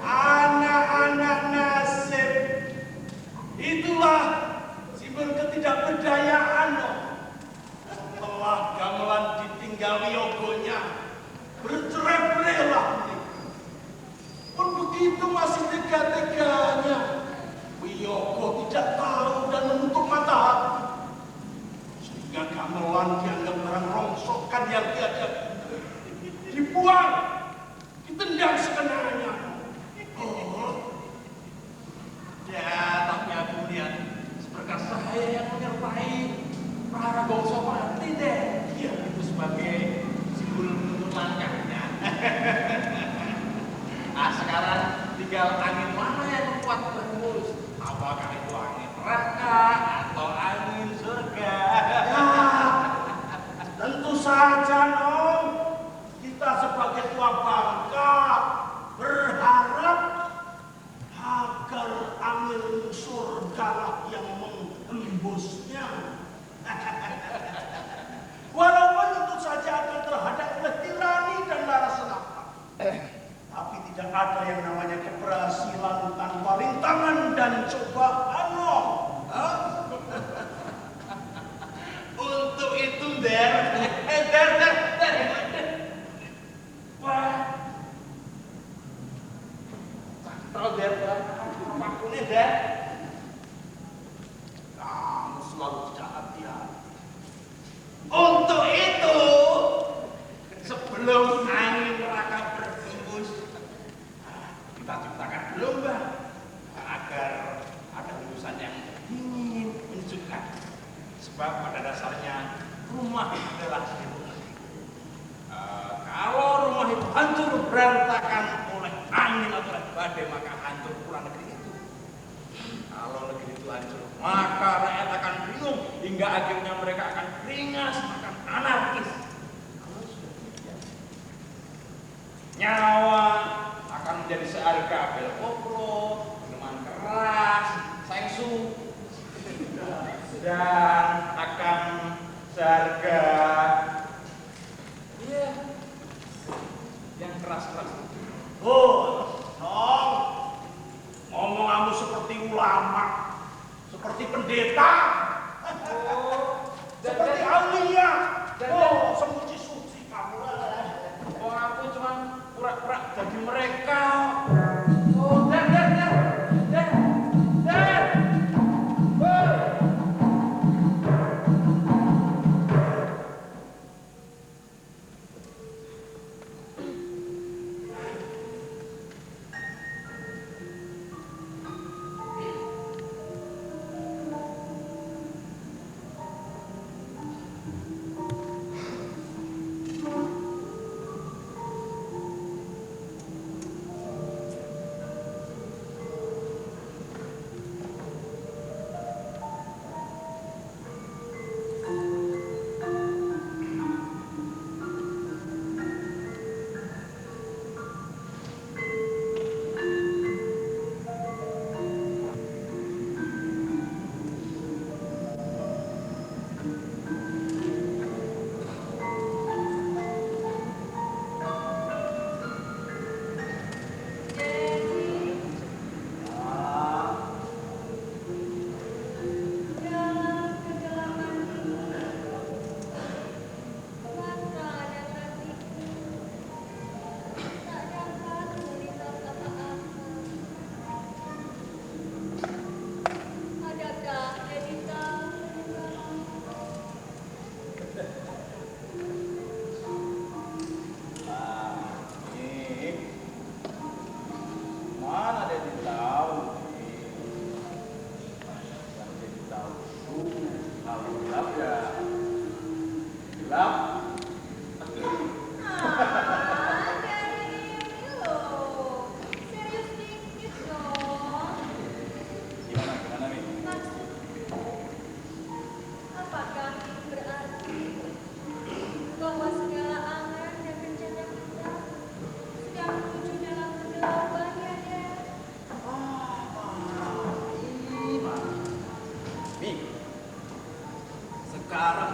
Anak-anak nasib, itulah simbol ketidakberdayaan. Setelah gamelan ditinggal yogonya, bercerai-berailah. Pun begitu masih tega-teganya, Wiyogo tidak tahu dan menutup mata hati. Sehingga gamelan dianggap barang rongsokan yang tiada guna. Dibuang, ditendang sekenanya.
Ya, tapi aku lihat seberkas saya yang menyertai para bangsa mati deh. Ya, itu sebagai simbol menuntun langkahnya. Nah, sekarang tinggal angin mana yang kuat terus? Apakah itu angin neraka atau angin surga?
Ya, tentu saja, Nong. Kita sebagai tua bangka berharap agar angin surga yang menghembusnya. Walaupun tentu saja akan terhadap oleh tirani dan lara senapa. Tapi tidak ada yang namanya keberhasilan tanpa rintangan dan cobaan.
Untuk itu, Der. Wah. Tahu, Der. Makunya, Der.
Kamu selalu tidak hati-hati.
Untuk itu, sebelum angin neraka berhembus, kita ciptakan lomba agar ada hembusan yang dingin, menyejukkan. Sebab pada dasarnya rumah adalah rumah. Kalau rumah itu hancur berantakan oleh angin atau oleh badai, maka hancur pula negeri itu. Kalau negeri itu hancur, maka rakyat akan bingung hingga akhirnya mereka akan beringas, akan anarkis. Kalau sudah demikian, nyawa akan menjadi seharga bel koplo, minuman keras, sengsu, dan akan seharga yang keras-keras.
Oh, Nong, ngomong kamu seperti ulama, seperti pendeta, seperti aulia. Oh, semuji suci kamu.
Oh, aku cuma pura-pura jadi mereka. Oh, Der.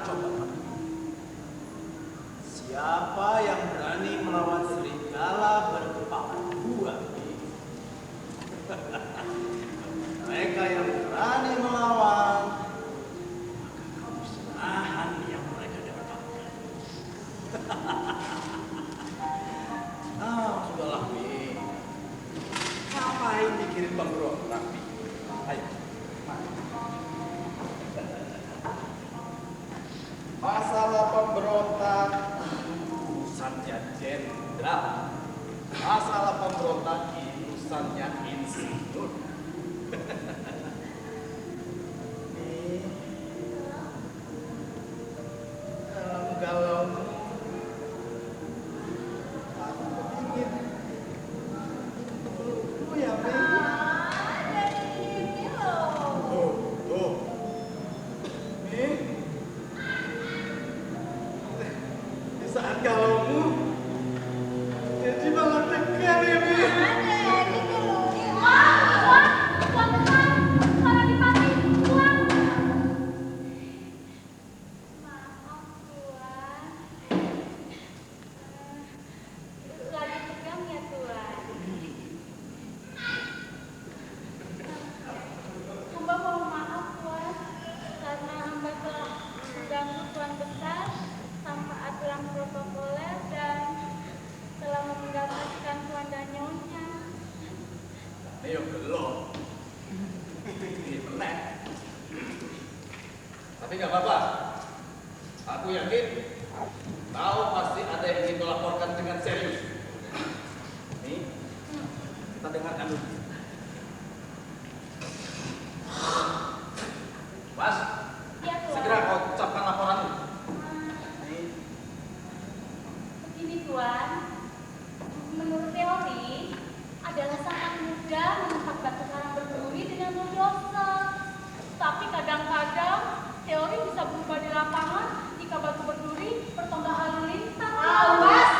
coba kami. Siapa yang berani melawan serigala berkepala dua? Mereka yang berani melawan, maka kamu serahkan yang mereka dapatkan. Sudahlah, Wi. Ngapain mikirin pemberontak, Wi? Ayo, mari. Masalah pemberontak urusannya jenderal. Masalah pemberontak urusannya insinyur. Dalam galau aku ingin pelukmu ya, Mei.
Dari ini loh.
Tuh, Mei. Di saat galaumu, jadi malah tegar ya, Mei.
Protokoler dan telah mendapatkan tuan dan nyonya.
Ayo belum. Ini menek. Tapi nggak apa-apa. Aku yakin kau pasti ada yang ingin melaporkan dengan serius. Nih, kita dengarkan dulu. Mas,
Ya, Tuan.
segera kau ucapkan laporanmu.
Begini, Tuan. Menurut teori, adalah sangat mudah mengangkat batu karang berduri dengan bulldozer. Tapi kadang-kadang teori bisa berubah di lapangan jika batu berduri bertambah lalu lintas.
Awas!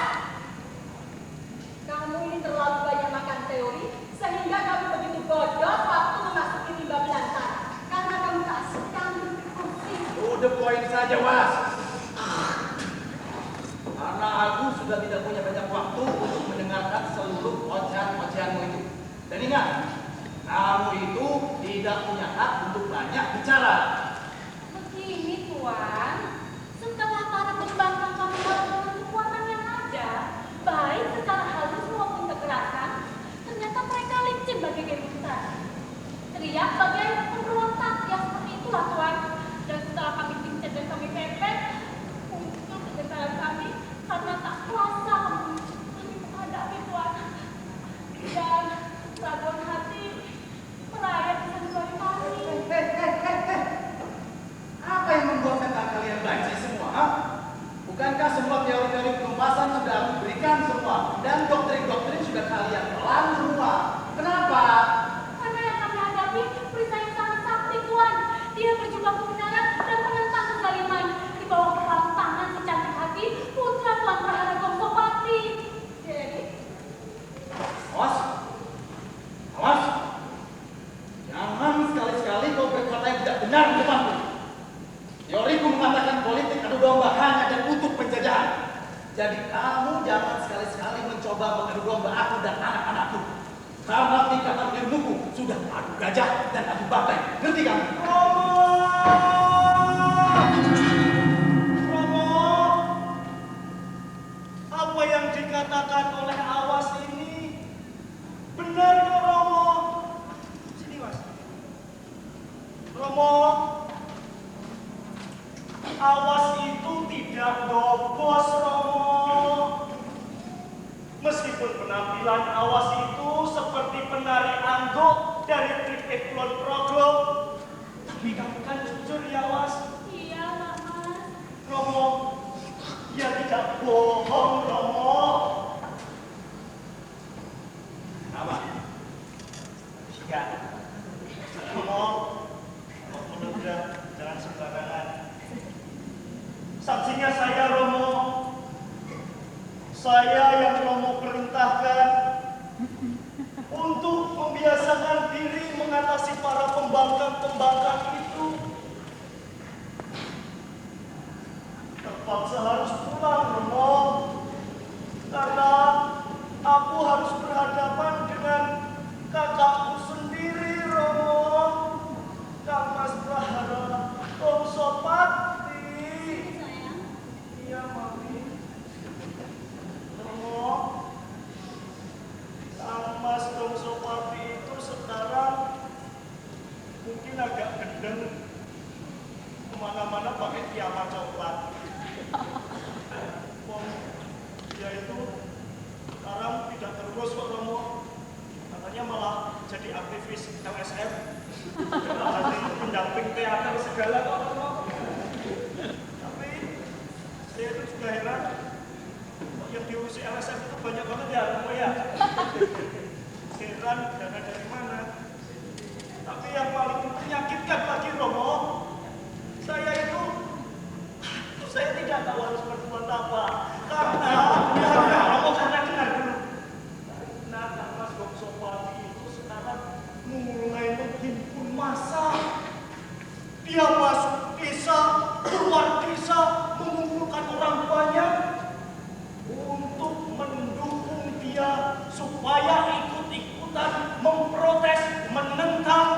Kamu ini terlalu banyak makan teori sehingga kamu begitu bodoh waktu memasuki rimba belantara. Karena kamu tak sedang berpikir.
Udah poin saja, Was. Karena aku sudah tidak punya banyak waktu untuk mendengarkan seluruh ocehan-ocehanmu itu. Dan ingat, kamu itu tidak punya hak untuk banyak bicara.
Begini, Tuan. Setelah para pembangkang kami melakukan kekuatan yang ada, baik secara halus maupun kekerasan, ternyata mereka licin bagai gangster. Teriak bagai pemberontak, yang seperti itulah, Tuan. Dan setelah kami pincet dan kami pepet, muncul kegesaran kami karena tak kuasa kami menghadapi, Tuan. Dan keraguan hati merayap di sanubari kami.
Apa yang membuat mental kalian banci semua? Ha? Bukankah semua teori-teori penumpasan sudah aku berikan semua? Dan doktrin-doktrin sudah kalian telan semua? Kenapa?
Karena yang kami hadapi perisai yang sangat sakti, Tuan. Dia berjumlah kebenaran dan menentang kezaliman di bawah kepalang tangan si cantik hati putra Tuan Prahara Gongsopati. Jadi,
Awas! Awas! Jangan sekali-sekali kau berkata yang tidak benar di depanku. Teoriku mengatakan politik adu domba hanya dan untuk penjajahan. Jadi kamu jangan sekali-sekali mencoba mengadu domba aku dan anak-anakku. Karena tingkatan ilmuku sudah adu gajah dan adu batai. Ngerti kamu?
Romo, apa yang dikatakan oleh Awas ini benar kok, Romo? Sini, Mas. Romo, Awas itu tidak gobos, Romo. Meskipun penampilan Awas itu seperti penari angguk dari Tripek Kulon Progo, tapi kamu kan jujur ya, Awas.
iya lah, Mas.
Romo, dia tidak bohong, Romo.
Apa?
Iya. Romo, udah jangan sembarangan. Saksinya saya, Romo. Saya yang Romo perintahkan untuk membiasakan diri mengatasi para pembangkang-pembangkang itu. dan kemana-mana pakai piyama coklat. Dia itu sekarang tidak terus Pak Romo, katanya malah jadi aktivis LSM, jadi pendamping teater segala Pak Romo. Tapi saya itu juga heran, yang diurusi LSM itu banyak banget ya Romo ya. Heran dana dari mana? Tapi yang paling menyakitkan lagi Romo, saya tidak tahu harus berbuat apa. Karena dengar dulu. Karena Mas Gongsopati itu sekarang mulai menghimpun massa. Dia masuk desa, keluar desa, mengumpulkan orang banyak untuk mendukung dia supaya ikut-ikutan memprotes, menentang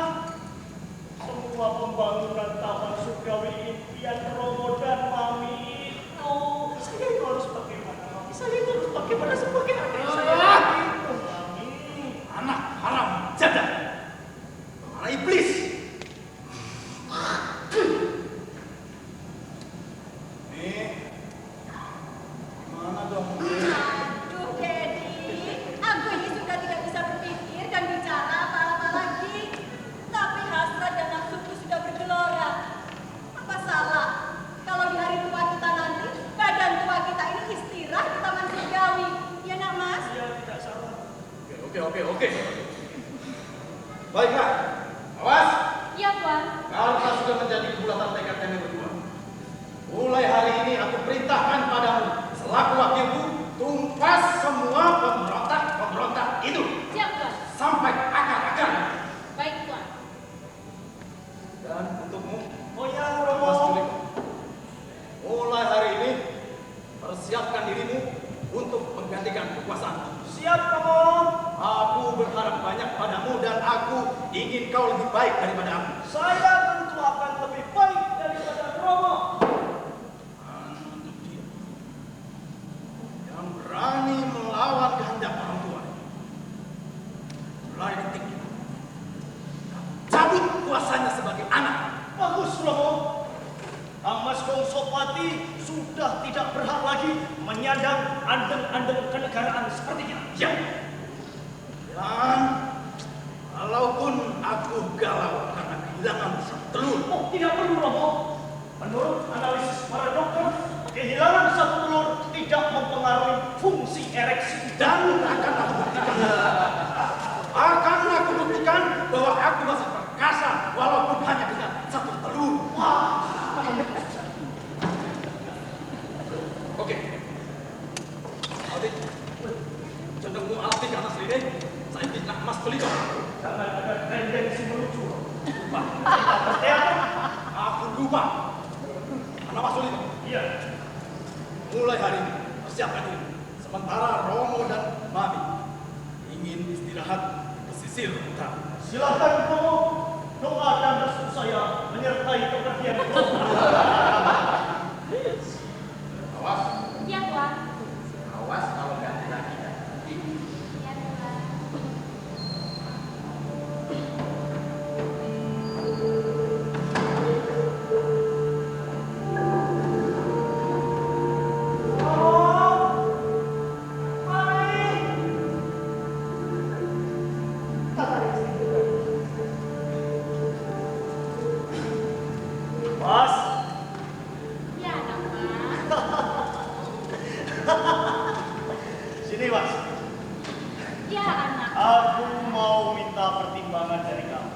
semua pembangunan Taman Surgawi impian Romo dan Mami itu. Saya itu harus bagaimana, Mami? Saya itu harus bagaimana sebagai adik saya itu, Mami?
Anak haram janda, para iblis. Mana dong?
Aduh, Dedi, aku ini sudah tidak bisa berpikir dan bicara apa-apa lagi. Tapi hasrat dan nafsuku sudah bergelora. Apa salah kalau di hari tua kita nanti, badan tua kita ini istirahat di Taman Surgawi? Ya nak, Mas?
Ya, tidak salah.
Oke. Baiklah, awas.
Iya, Tuan.
Karena sudah menjadi kebulatan tekad kami berdua. Mulai hari ini aku perintahkan padamu selaku wakilku, tumpas semua pemberontak itu
Siap, Tuan.
sampai akar-akar.
Baik, Tuan.
Dan untukmu,
Oh ya,
Mas
Romo.
Julik, mulai hari ini persiapkan dirimu untuk menggantikan kekuasaan.
Siap, Romo.
Aku berharap banyak padamu dan aku ingin kau lebih baik daripada aku.
Saya tentu akan lebih baik daripada Romo.
Untuk dia yang berani melawan kehendak orang tua, mulai detik ini, cabut kuasanya sebagai anak.
Bagus, Romo. Mas Gongsopati sudah tidak berhak lagi menyandang andeng-andeng kenegaraan seperti kita.
Ya. Dan walaupun aku galau karena kehilangan satu telur,
Oh, tidak perlu, Romo. Menurut analisis para dokter, kehilangan satu telur tidak mempengaruhi fungsi ereksi.
dan akan aku buktikan bahwa aku masih perkasa walaupun hanya dengan satu telur.
Wah,
Oke. Audit. Cenderung alti karena sini saya fitnah Mas Pelito.
jangan ada tendensi melucu. Lupa. Kita berteater.
Aku lupa. Mana Mas Pelito?
Iya.
Mulai hari ini persiapkan diri. Sementara Romo dan Mami ingin istirahat di pesisir utara.
Silakan, Romo. Doa dan restu saya menyertai pekerjaan Romo.
Awas,
Iya, Tuan.
awas kalau ganti lagi.
Iya, Tuan.
Mas,
Iya, anak Mas.
sini Mas.
Iya, anak.
Aku mau minta pertimbangan dari kamu.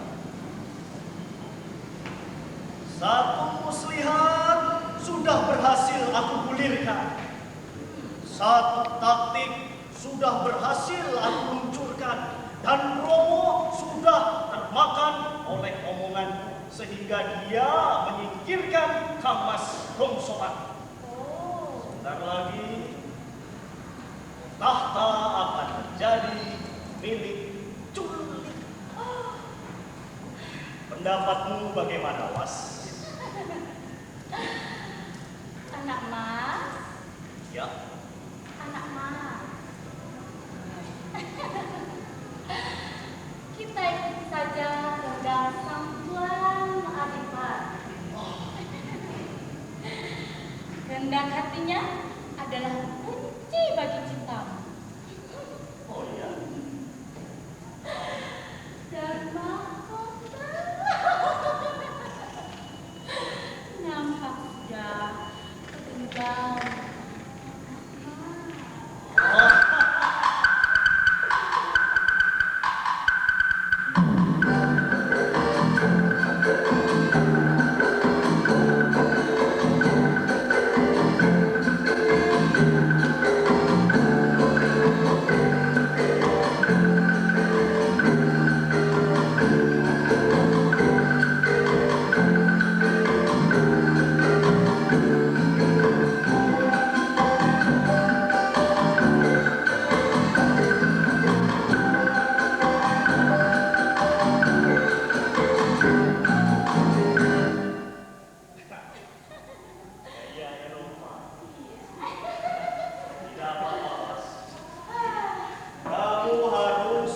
Satu muslihat sudah berhasil aku gulirkan. Satu taktik sudah berhasil aku luncurkan. Dan Romo sudah termakan oleh omonganku. Sehingga dia menyingkirkan Mas Gongsopati.
Oh.
Sebentar lagi tahta akan menjadi milik Culik. Pendapatmu bagaimana, Was?
Anak Mas.
Ya,
Anak Mas. Kita ikuti saja kehendak sang Tuan adik kehendak hatinya adalah kunci bagi cintamu.
Oh iya.
Dharma Kota. Nampak sudah ketinggalan.
Iya, Eropa. Tidak apa-apa, Mas. Kamu harus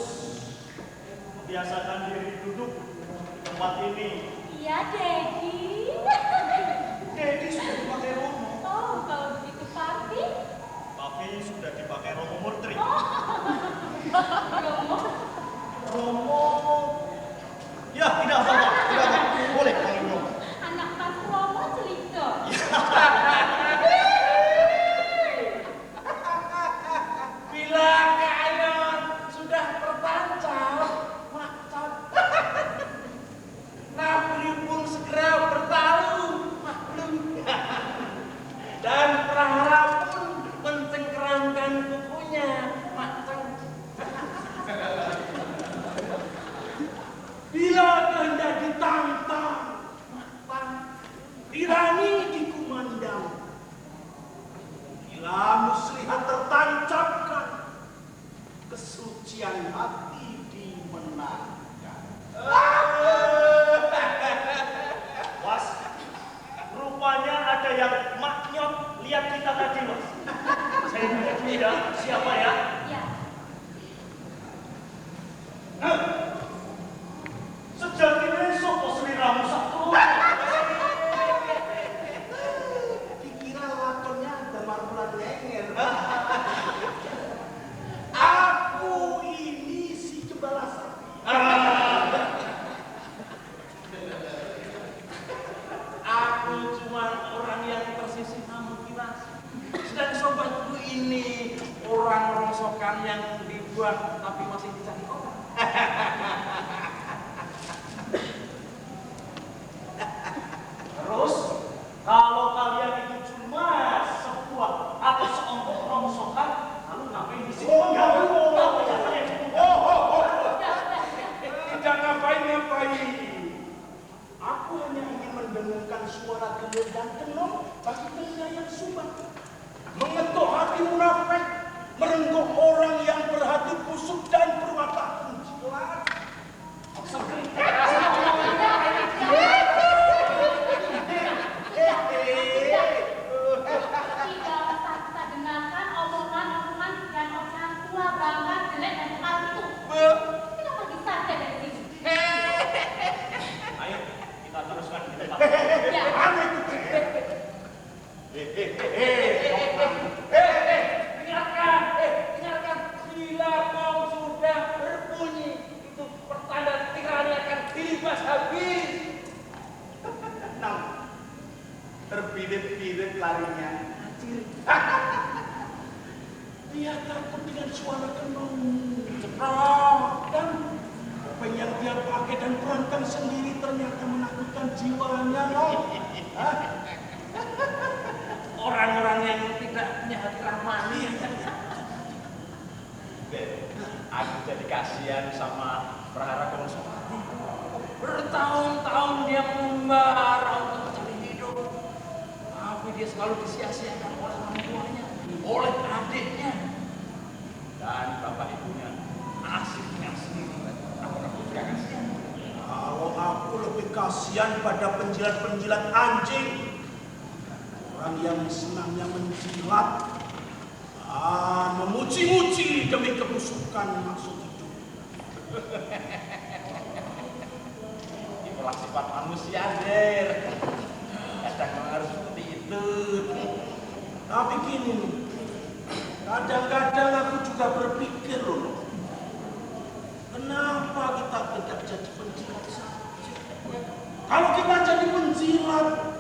membiasakan diri duduk di tempat ini.
Iya, Dedi.
Dedi sudah dipakai Romo.
Oh, kalau begitu Papi.
Tapi sudah dipakai Romo Murtri.
Romo.
Romo. Ya, tidak apa-apa. Tidak apa-apa. Boleh panggil Romo.
Anak Mas Romo celika.
Bila kalian sudah tertancap, macam Napri pun segera bertarung, maklum. Dan Prahara pun mencengkeramkan kukunya, macam. Bila kehendak ditantang, matang, tirani dikumandang. Bila muslihat tertancapkan, kesucian hati dimenangkan.
Was, rupanya ada yang maknyot lihat kita tadi, Mas. Saya lihat dulu ya, siapa ya?
Ya.
Sejak ini sopo seliramu satu.
Dikira lakonnya ada marbulan lenger. Aku ini si Gembala Sapi. Aku cuma orang yang tersisih amukilas. Sedang sobatku ini orang rongsokan yang dibuat tapi masih dicari orang.
Terus, kalau kalian itu cuma sebuah atau seonggok rongsokan, lalu ngapain di sini? Mengganggu apa yang kalian
Tidak ngapain-ngapain. Aku hanya ingin mendengarkan suara gelir dan tenung bagi telinga yang sumbat. Mengetuk hati munafik, merenggok orang yang berhati busuk dan berwatak penjilat.
Tidak usah kita dengarkan omongan-omongan dan orang tua bangga jelek dan palsu. Kita pergi saja dari sini.
Ayo, kita teruskan di tempat.
Ya.
Dengarkan, bila kau sudah berbunyi, itu pertanda tirani akan dilibas habis.
Nah, terbirit-birit larinya.
Dia takut dengan suara kenong, ceprok, dan apa yang dia pakai dan perankan sendiri ternyata menakutkan jiwanya, loh. Hah? Orang-orang yang tidak punya hati rahmani.
Aku jadi kasihan sama Prahara Kongsokan.
Bertahun-tahun dia mengembara untuk mencari hidup, tapi dia selalu disia-siakan oleh orang tuanya, oleh adiknya, dan bapak ibunya. Nasibnya sendiri. Aku juga kasihan. Kalau aku lebih kasihan pada penjilat-penjilat anjing, orang yang senangnya menjilat, memuji-muji demi kebusukan maksud hidup.
Itulah sifat manusia, Der. Kadang harus seperti itu.
Tapi gini nih, kadang-kadang aku juga berpikir loh, kenapa kita tidak jadi penjilat saja? Kalau kita jadi penjilat,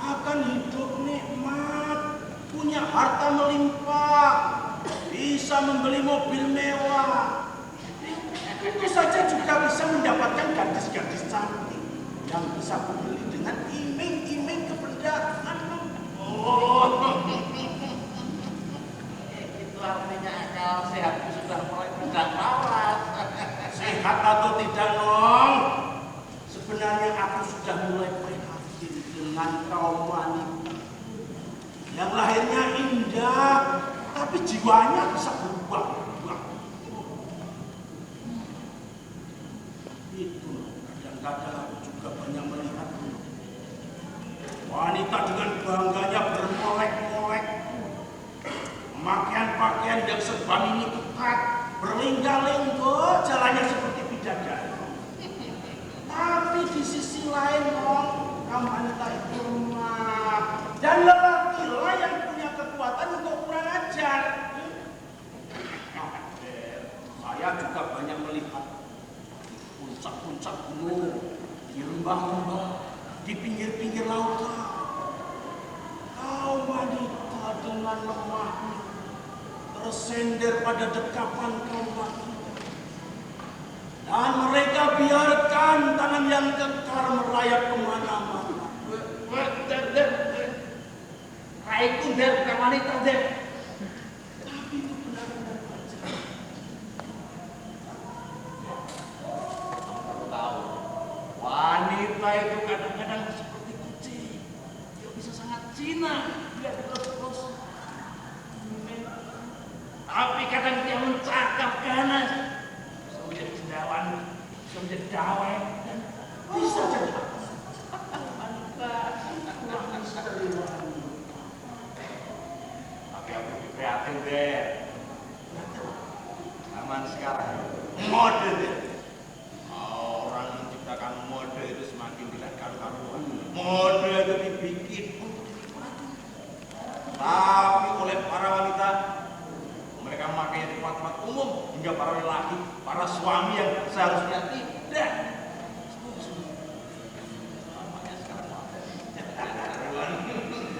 akan hidup nikmat, punya harta melimpah, bisa membeli mobil mewah. Tentu saja juga bisa mendapatkan gadis-gadis cantik yang bisa membeli dengan iming-iming keberadaan. Oh, itu artinya akal sehatku sudah mulai tidak rawat. Sehat atau tidak, Nong? Sebenarnya aku sudah mulai prihatin dengan kaum wanita yang lahirnya indah, tapi jiwanya bisa berubah. Itu kadang-kadang aku juga banyak melihat wanita dengan bangganya bermolek-molek, pakaian-pakaian yang serba mini ketat, berlingga-linggo, jalannya seperti bidadari. Tapi di sisi lain, Nong, kaum wanita itu lemah, dan lelaki lah yang punya kekuatan untuk kurang ajar. Saya juga banyak melihat puncak-puncak gunung, di lembah-lembah, di pinggir-pinggir lautan. Kaum wanita dengan lemahnya tersender pada dekapan kaum laki. Dan mereka biarkan tangan yang kekar merayap kemana-mana. Raiku der, bukan wanita der. Tapi itu benar-benar wajar. Aku tahu, wanita itu kadang-kadang seperti kucing. Dia bisa sangat jinak, dia terus-terus. Tapi kadang dia mencakap ganas. Bisa menjadi cendawan, bisa menjadi dawai, dan bisa jadi wanita kurang misteri wanita. Tapi aku prihatin deh. Zaman sekarang mode deh. Orang menciptakan mode itu semakin tidak karu-karuan. Mode itu dibikin untuk dinikmati. Tapi oleh para wanita, mereka memakainya di tempat-tempat umum, hingga para lelaki, para suami yang seharusnya tidak.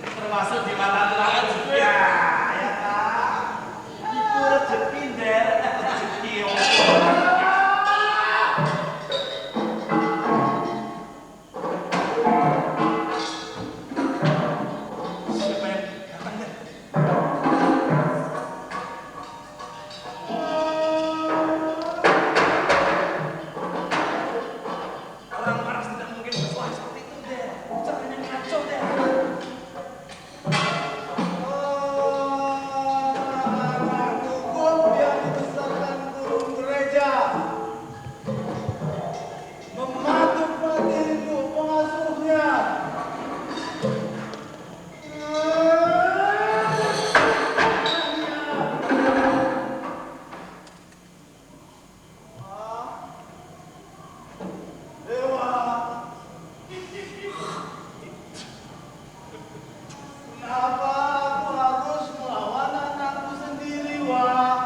Termasuk di mata lain juga. Ya kan? Itu rezeki der, rezeki siapa yang datang der? Orang waras tidak mungkin bersuara seperti itu der. Caranya ngaco der.
Hukum yang dibesarkan guru gereja, mematuk diriku pengasuhnya. Dewa, kenapa aku harus melawan anakku sendiri, Wak?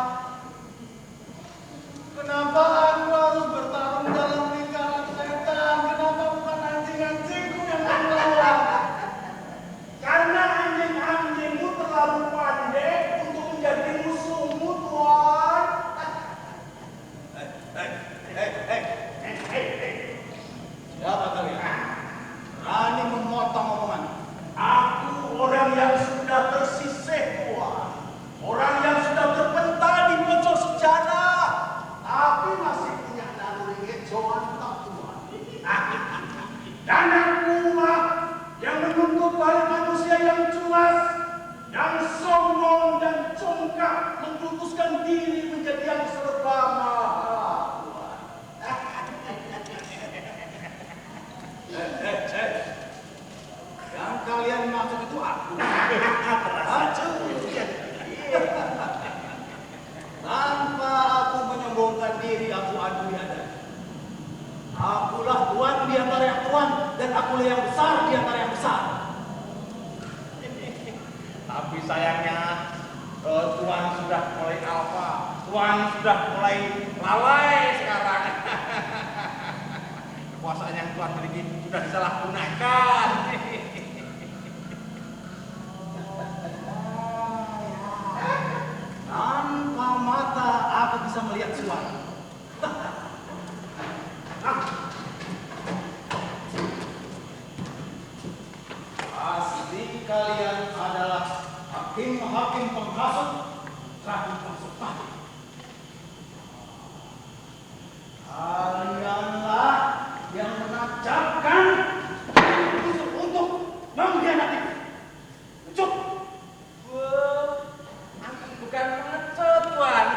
Kenapa aku harus bertarung dalam lingkaran setan? Kenapa bukan anjing-anjingku yang melawan?
Karena anjing-anjingmu terlalu pandai untuk menjadi musuhmu, Tuan.
Siapa kalian? Berani memotong omongan.
Aku orang yang sudah tersisih, Tuan. Orang yang sudah terpental di pojok sejarah, tapi masih punya naluri kecoan, Tuan. Dan akulah yang menuntut balik manusia yang culas, yang sombong dan congkak, mengkultuskan diri menjadi yang serba mahal, Tuan.
Yang kalian maksud itu aku. Tanpa aku menyombongkan diri, aku adu biadab. Akulah tuan di antara yang tuan, dan akulah yang besar di antara yang besar.
Tapi
sayangnya Tuan sudah mulai alfa, Tuan sudah mulai lalai sekarang. Kekuasaan yang Tuan miliki sudah disalahgunakan.
Tanpa mata aku bisa melihat suara. Pasti kalian adalah hakim-hakim penghasut Prabu Pasopati. Kalianlah yang menancapkan untuk mengkhianati. Ucup.
Aku bukan pengecut, Tuan.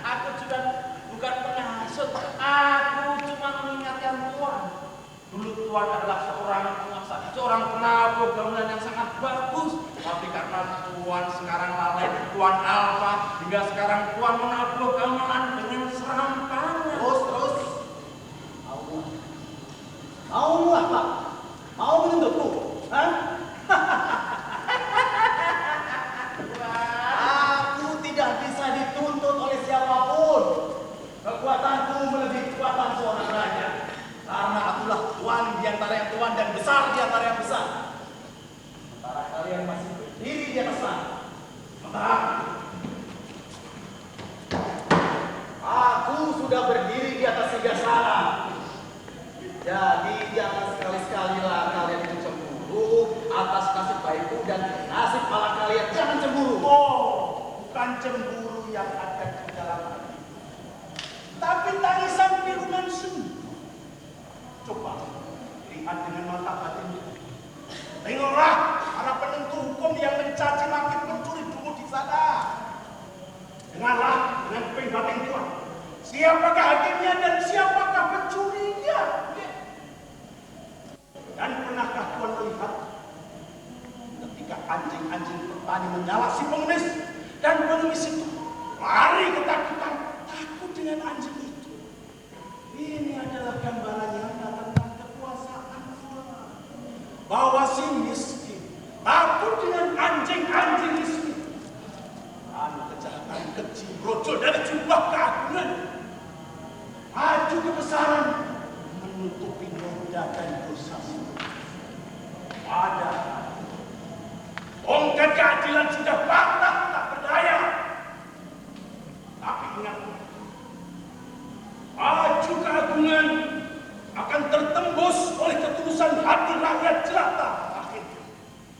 Aku juga bukan penghasut. Aku cuma mengingatkan Tuan. Dulu Tuan adalah seorang penguasa, seorang penabuh gamelan yang sangat bagus. Tapi karena Tuan sekarang lalai, Tuan alfa, hingga sekarang Tuan menabuh gamelan dengan serampangan.
Terus. Mau apa? Mau menuntutku? Hah? Aku tidak bisa dituntut oleh siapapun. Kekuatanku melebihi kekuatan seorang raja. Karena akulah tuan di antara yang tuan dan besar di antara yang besar. Sementara kalian masih berdiri di atas sana. Sementara aku sudah berdiri di atas singgasana. Jadi jangan sekali-sekalilah kalian itu cemburu atas nasib baikku dan nasib malah kalian. Jangan cemburu.
Bukan cemburu yang ada di dalam hati, tapi tangisan pilunan seni. Coba lihat dengan mata batin. Tengoklah para penentu hukum yang mencaci maki pencuri dulu di sana. Dengarlah dengan kuping batin Tuan. Siapakah hakimnya dan siapakah pencurinya? Dan pernahkah Tuan melihat ketika anjing-anjing petani menyala si pengemis dan pengemis itu lari ketakutan, takut dengan anjing itu? Ini adalah gambaran nyata tentang kekuasaan Tuan. Bahwa si miskin takut dengan anjing-anjing miskin. Dan kejahatan keji brojol dari jumlah keagungan. Maju kebesaran menutupi noda dan dosa. Ada tongkat keadilan sudah patah tak berdaya. Tapi ingat, maju keagungan akan tertembus oleh ketulusan hati rakyat jelata.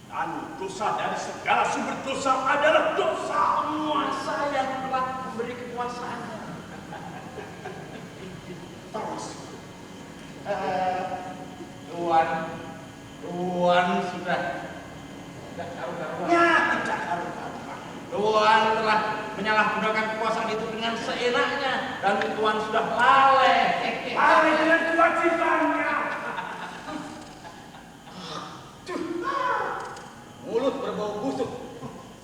Dan dosa dari segala sumber dosa adalah dosa
Penguasa yang telah memberi kekuasaannya.
terus.
Tuan sudah tidak karu-karuan.
Ya, tidak karu-karuan.
Tuan telah menyalahgunakan kekuasaan itu dengan seenaknya dan Tuan sudah lalai.
Lalai dengan kewajibannya.
Mulut berbau busuk.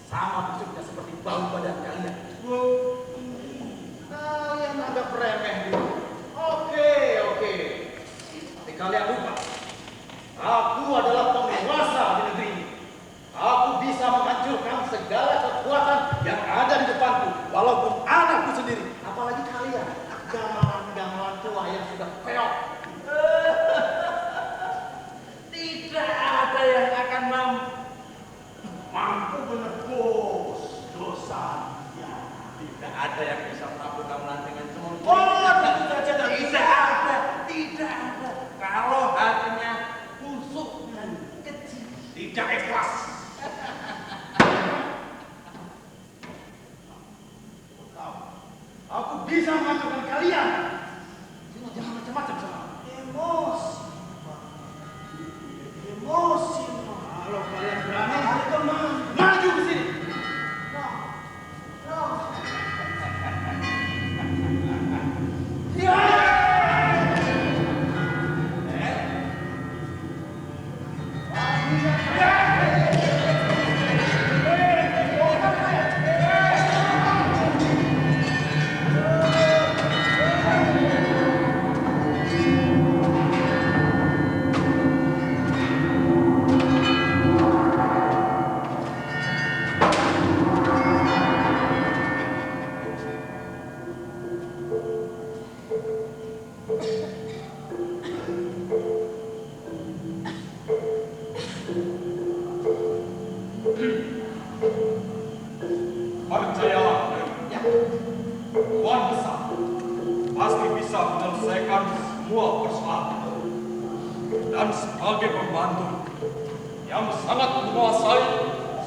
Sama busuknya seperti bau badan kalian. Kalian anggap remeh dulu. Oke. Tapi kalian lupa. Aku adalah penguasa di negeri ini. Aku bisa menghancurkan segala kekuatan yang ada di depanku. Walaupun anakku sendiri. Apalagi kalian. Gamelan-gamelan tua yang sudah peok.
Tidak ada yang akan
Mampu menebus dosa.
Tidak ada yang bisa menabuh gamelan dengan semua.
Tentu saja
Tidak ada. Kalau hatinya busuk dan kecil.
tidak ikhlas.
Aku bisa menghancurkan kalian. Jangan macam-macam sama aku.
dan sebagai pembantu yang sangat menguasai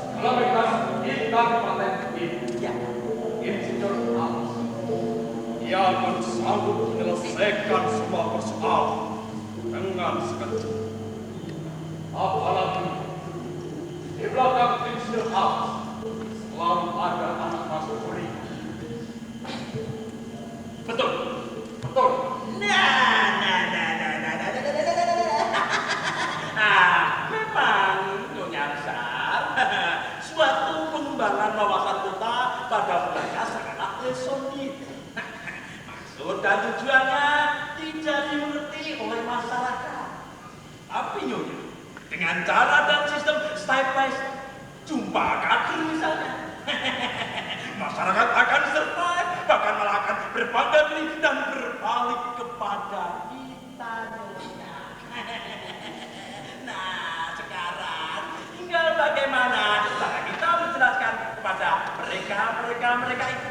segala mekanisme di Kabupaten ini. Insinyur Hans. Ia akan sanggup menyelesaikan semua persoalan dengan sekejap. Apalagi di belakang Insinyur Hans selalu ada anak Mas Buri.
Betul.
Betul.
Memang Nyonya besar. Suatu pengembangan wawasan kota pada mulanya sangatlah resonit. Maksud dan tujuannya tidak dimengerti oleh masyarakat. Tapi Nyonya, dengan cara dan sistem step by step, jumpa kaki misalnya, masyarakat akan survive, bahkan malah akan berbangga diri dan berbalik kepada kita Nyonya. Nah, sekarang tinggal bagaimana cara kita menjelaskan kepada mereka itu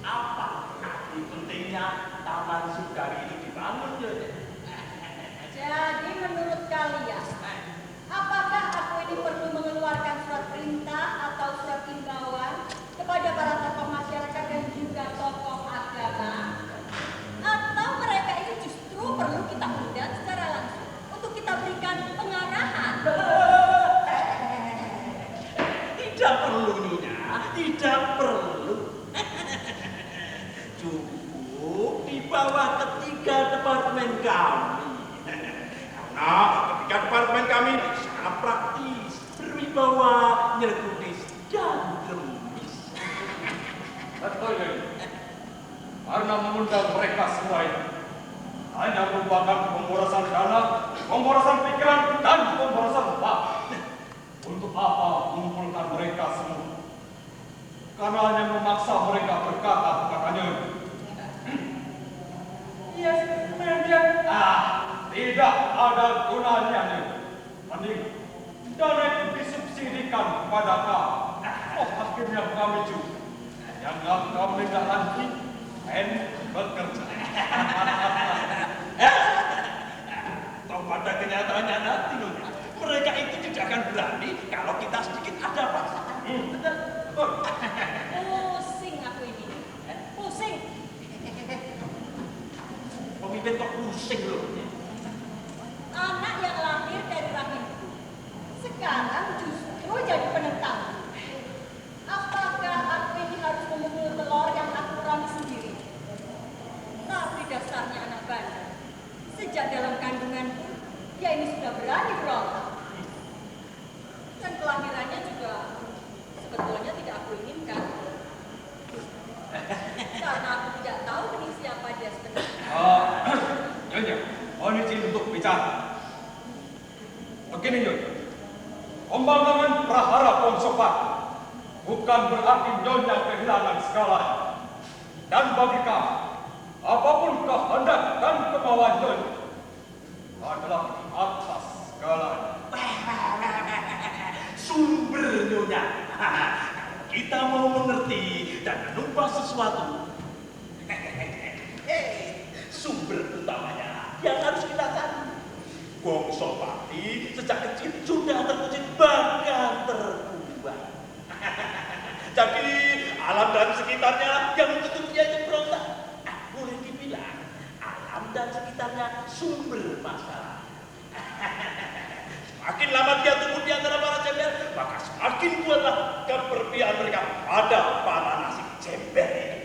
apa arti pentingnya Taman Sugari itu dibangun Nyonya.
Jadi menurut kalian, apakah aku ini perlu mengeluarkan surat perintah atau surat himbauan kepada para tokoh masyarakat dan juga tokoh agama? Atau mereka ini justru perlu kita undang secara langsung untuk kita berikan pengarahan?
Tidak perlu Nyonya, tidak perlu. Cukup di bawah ketiga departemen kami. Karena ketiga departemen kami sangat praktis, berwibawa, nyergudis, dan gemis.
Betul ini. Karena mengundang mereka semua ini hanya merupakan pemborosan dana, pemborosan pikiran, dan pemborosan waktu. Untuk apa mengumpulkan mereka semua? Karena hanya memaksa mereka berkata katanya. Yes, kemudian tidak ada gunanya nih. Mending dana itu disubsidikan kepada kami. Oh, akhirnya kami juga yang kami tidak lagi bekerja.
Atau pada kenyataannya nanti Nyonya, mereka itu tidak akan berani kalau kita sedikit ada paksaan.
Pusing aku ini. Pusing.
Pemimpin kok pusing loh.
Anak yang lahir dari rahimku sekarang justru jadi penentang. Apakah aku ini harus memukul telur yang aku rami sendiri? Tapi dasarnya anak bandel. Sejak dalam kandungan pun, dia ini sudah berani berontak. Dan kelahirannya juga sebetulnya tidak aku inginkan. Karena aku tidak tahu ini siapa dia sebenarnya.
Nyonya, mohon izin untuk bicara. Begini Nyonya, pembangunan prahara Pongsopat bukan berarti Nyonya kehilangan segalanya. Dan bagi kami, apapun kehendak dan kemauan Nyonya adalah di atas segalanya.
Sumber Nyonya. Kita mau mengerti dan menumpah sesuatu. Sumber utamanya yang harus kita cari. Bongsopati sejak kecil sudah terkucil bahkan terbuang. Jadi alam dan sekitarnya yang menuntut dia itu berontak. Boleh dibilang alam dan sekitarnya sumber masalah. Semakin lama dia tumbuh di antara para cember, maka semakin kuatlah keberpihakan mereka pada para nasi cember ini.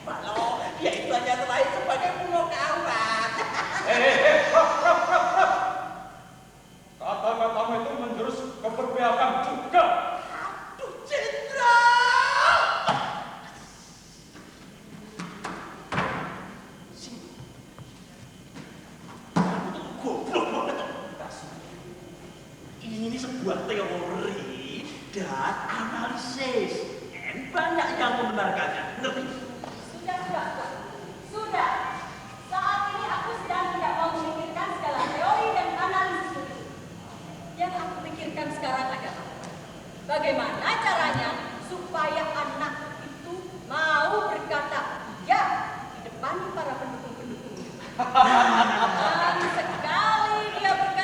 Walau dia itu hanya terlahir sebagai pulau kawan.
Kata-katamu itu menjurus keberpihakan juga.
Aduh, Jenderal! Sini. Kamu tuh goblok banget. Ini sebuah teori dan analisis. Dan banyak yang membenarkannya. Ngerti?
Sudah. Saat ini aku sedang tidak mau memikirkan segala teori dan analisis itu. Yang aku pikirkan sekarang adalah bagaimana caranya supaya anak itu mau berkata ya di depan para pendukung-pendukungnya. Dan sekali dia berkata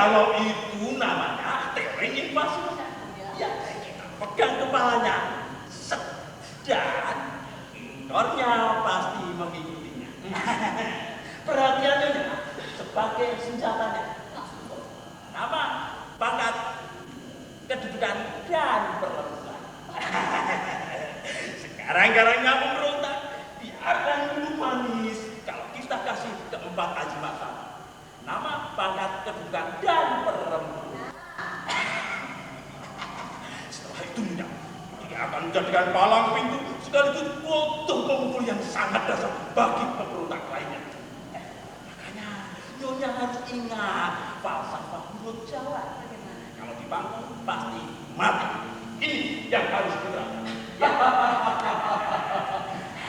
Kalau itu namanya teori invasi. Ya, kita pegang kepalanya. Set. Dan ekornya pasti mengikutinya. Perhatiannya sebagai senjatanya. Nama, pangkat, kedudukan, dan perempuan. Sekarang-karangnya pemberontak, dia akan minum manis kalau kita kasih keempat aji makan. Nama, pangkat, kedudukan, dan perempuan. Setelah itu dia akan menjadikan palang pintu sekaligus foto pemukul yang sangat dasar bagi pemberontak lainnya. Makanya Nyonya harus ingat falsafah mulut Jawa. Kalau di panggung pasti mati. Ini yang harus diterapkan.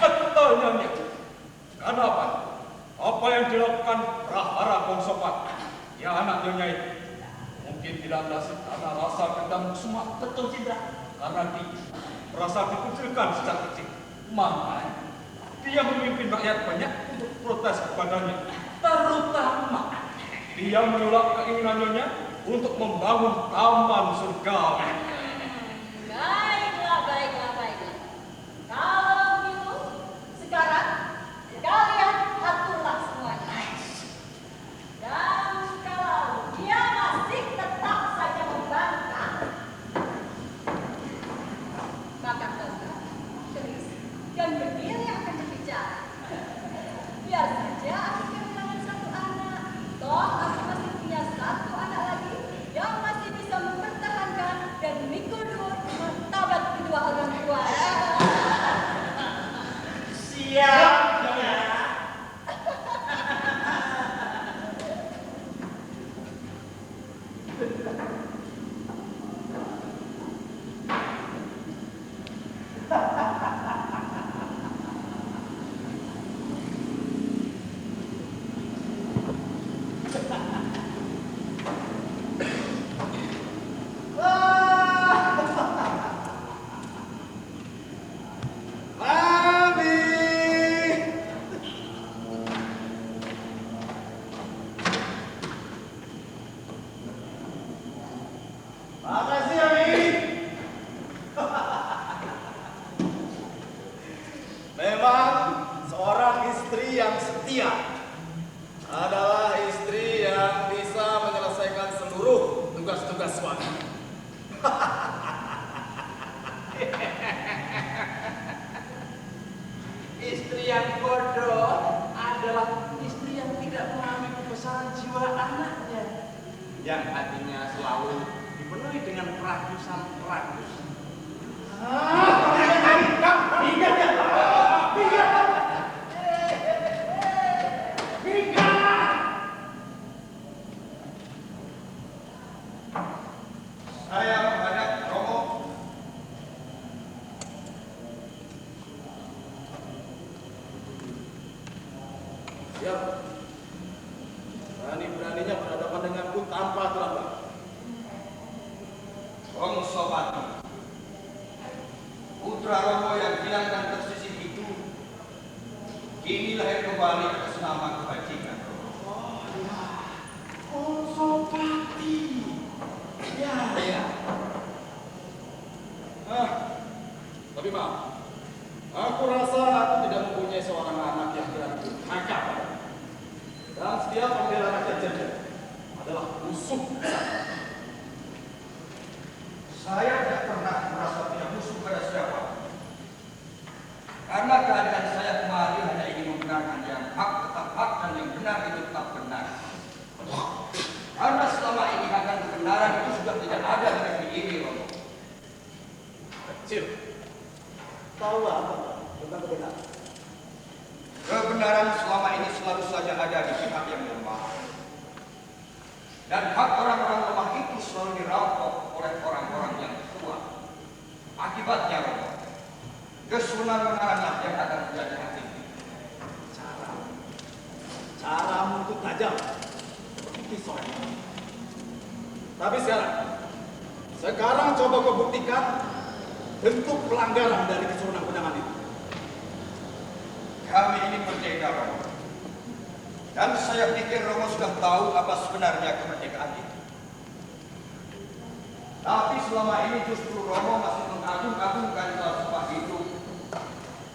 Betul, Nyonya. Kenapa? Apa yang dilakukan Prahara Bongsopat? Ya anak Nyonya itu mungkin tidak dasar karena rasa dendam semua.
Betul, Cindra.
Karena dia merasa dikucilkan sejak kecil. Makanya dia memimpin rakyat banyak untuk protes kepadanya. Terutama dia menolak keinginannya untuk membangun taman surgawi.
Baiklah. Kalau begitu, sekarang kalian aturlah semuanya. Dan kalau dia masih tetap saja membantah, maka Toga, Keris, dan Berdiri akan berbicara. Biar saja aku kehilangan satu anak. Toh aku masih punya satu anak lagi yang masih bisa mempertahankan dan mikul martabat kedua orang tua.
Siap, Nyonya.
Makasih, Ami. Memang seorang istri yang setia adalah istri yang bisa menyelesaikan seluruh tugas-tugas suami.
Istri yang bodoh adalah istri yang tidak memahami kebesaran jiwa anaknya, yang hatinya selalu dipenuhi dengan keragusan-keragusan.
Saya menghadap Romo.
Siap. Berani-beraninya berhadapan denganku tanpa terlambat.
Romo Sobati, putra Romo yang hilang dan tersisih itu, kini lahir kembali atas nama kebajikan Romo.
Konsopati. Ya. Tapi maaf. Aku rasa aku tidak mempunyai seorang anak yang berani durhaka padaku. Dan setiap pembela rakyat Janja adalah musuh besar.
Saya tidak pernah merasa punya musuh pada siapa. Karena keadaan saya kemari hanya ingin membenarkan yang hak tetap hak dan yang benar itu tetap benar. Karena selama ini akan kebenaran itu sudah tidak ada di negeri ini, Romo.
Kecil. Tahu apa tentang kebenaran?
Kebenaran selama ini selalu saja ada di pihak yang lemah. Dan hak orang-orang lemah itu selalu dirampok oleh orang-orang yang kuat. Akibatnya, Romo, kesunanan yang akan menjadi hakim.
Caramu itu tajam seperti pisau. Tapi sekarang coba kau buktikan bentuk pelanggaran dari kewenangan itu.
Kami ini merdeka, Romo. Dan saya pikir Romo sudah tahu apa sebenarnya kemerdekaan itu. Tapi selama ini justru Romo masih mengagung-agungkan filsafat itu.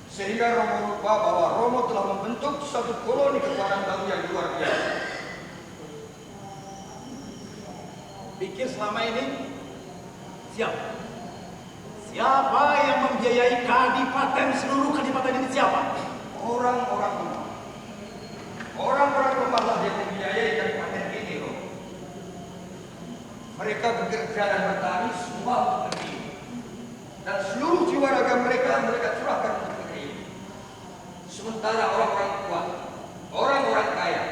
Sehingga Romo lupa bahwa Romo telah membentuk suatu koloni kekuatan baru yang luar biasa.
Pikir selama ini siapa yang membiayai kadipaten, seluruh kadipaten ini siapa?
Orang-orang lemah. Orang-orang lemahlah yang membiayai kadipaten ini, Romo. Mereka bekerja dan bertani semua untuk negeri ini. Dan seluruh jiwa raga mereka curahkan untuk negeri ini. Sementara orang-orang kuat, orang-orang kaya,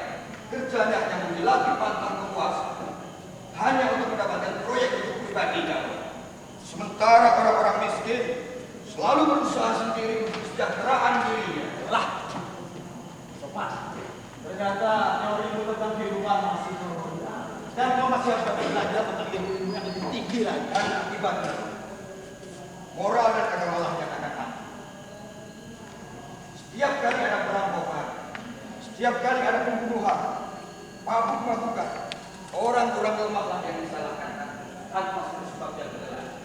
kerjanya hanya menjelati pantang kekuasaan. Hanya untuk mendapatkan proyek untuk pribadinya. Sementara orang-orang miskin selalu berusaha sendiri untuk kesejahteraan dirinya.
Lah, Sopan, ternyata teorimu tentang kehidupan masih rendah. Dan kau masih harus belajar tentang ilmu yang lebih tinggi lagi.
Dan akibatnya, moral dan agamalah yang akan mati. Setiap kali ada perampokan, setiap kali ada pembunuhan, mabuk-mabukan, orang-orang lemahlah yang disalahkan tanpa sebab yang jelas.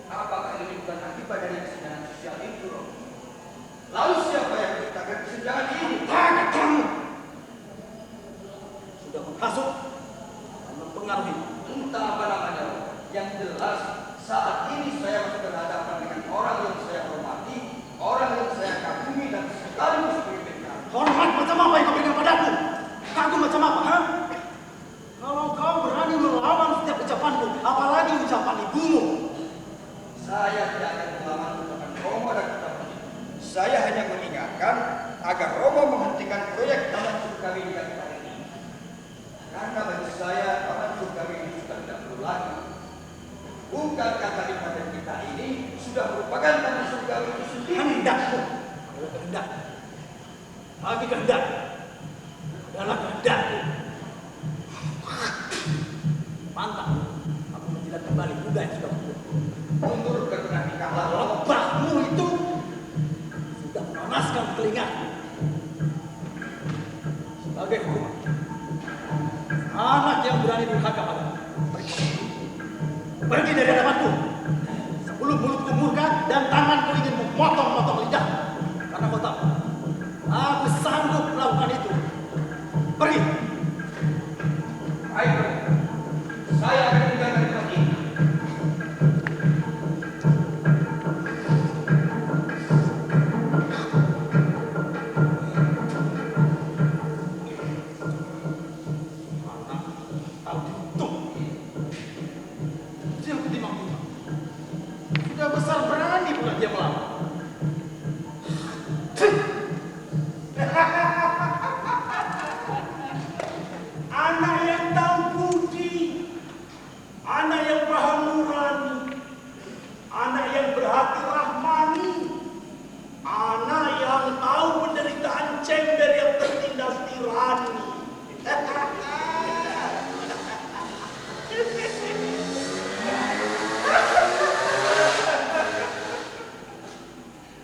Apakah ini bukan akibat dari kesenjangan sosial itu, Romo? Lalu siapa yang menciptakan kesenjangan ini?
Kamu sudah menghasut dan mempengaruhi.
Entah apa namanya, Romo. Yang jelas saat ini saya masih berhadapan dengan orang yang saya hormati, orang yang saya kagumi dan sekaligus pemimpin.
Hormat macam apa yang kau berikan padaku? Kagum macam apa, ha? Kalau kau berani melawan setiap ucapanku, apalagi ucapan ibumu.
Saya tidak akan melawan ucapan Romo dan ucapan itu. Saya hanya mengingatkan agar Romo menghentikan proyek Taman Surgawi di Kadipaten ini. Karena bagi saya Taman Surgawi ini sudah tidak perlu lagi. Bukankah Kadipaten kita ini sudah merupakan Taman Surgawi itu sendiri?
Kehendakmu adalah kehendak. Bagi kehendak adalah kehendakku. Mantap, aku menjilat kembali kuda yang sudah mati.
Mundur ke tengah nikahlah.
Lebahmu itu sudah memanaskan telingaku. Sebagai hukuman, anak yang berani durhaka padaku, pergi dari hadapanku sebelum mulutku murka dan tanganku ingin memotong-motong lidah. Karena kau tahu, aku sanggup melakukan itu. Pergi.
Ayo, saya akan meninggalkan tempat ini.
Tahu diuntung. Dia ketimbang-timbang. Sudah besar berani pula dia melawan. Anak yang tahu budi, anak yang paham nurani, anak yang berhati rahmani, anak yang tahu penderitaan cember yang tertindas tirani.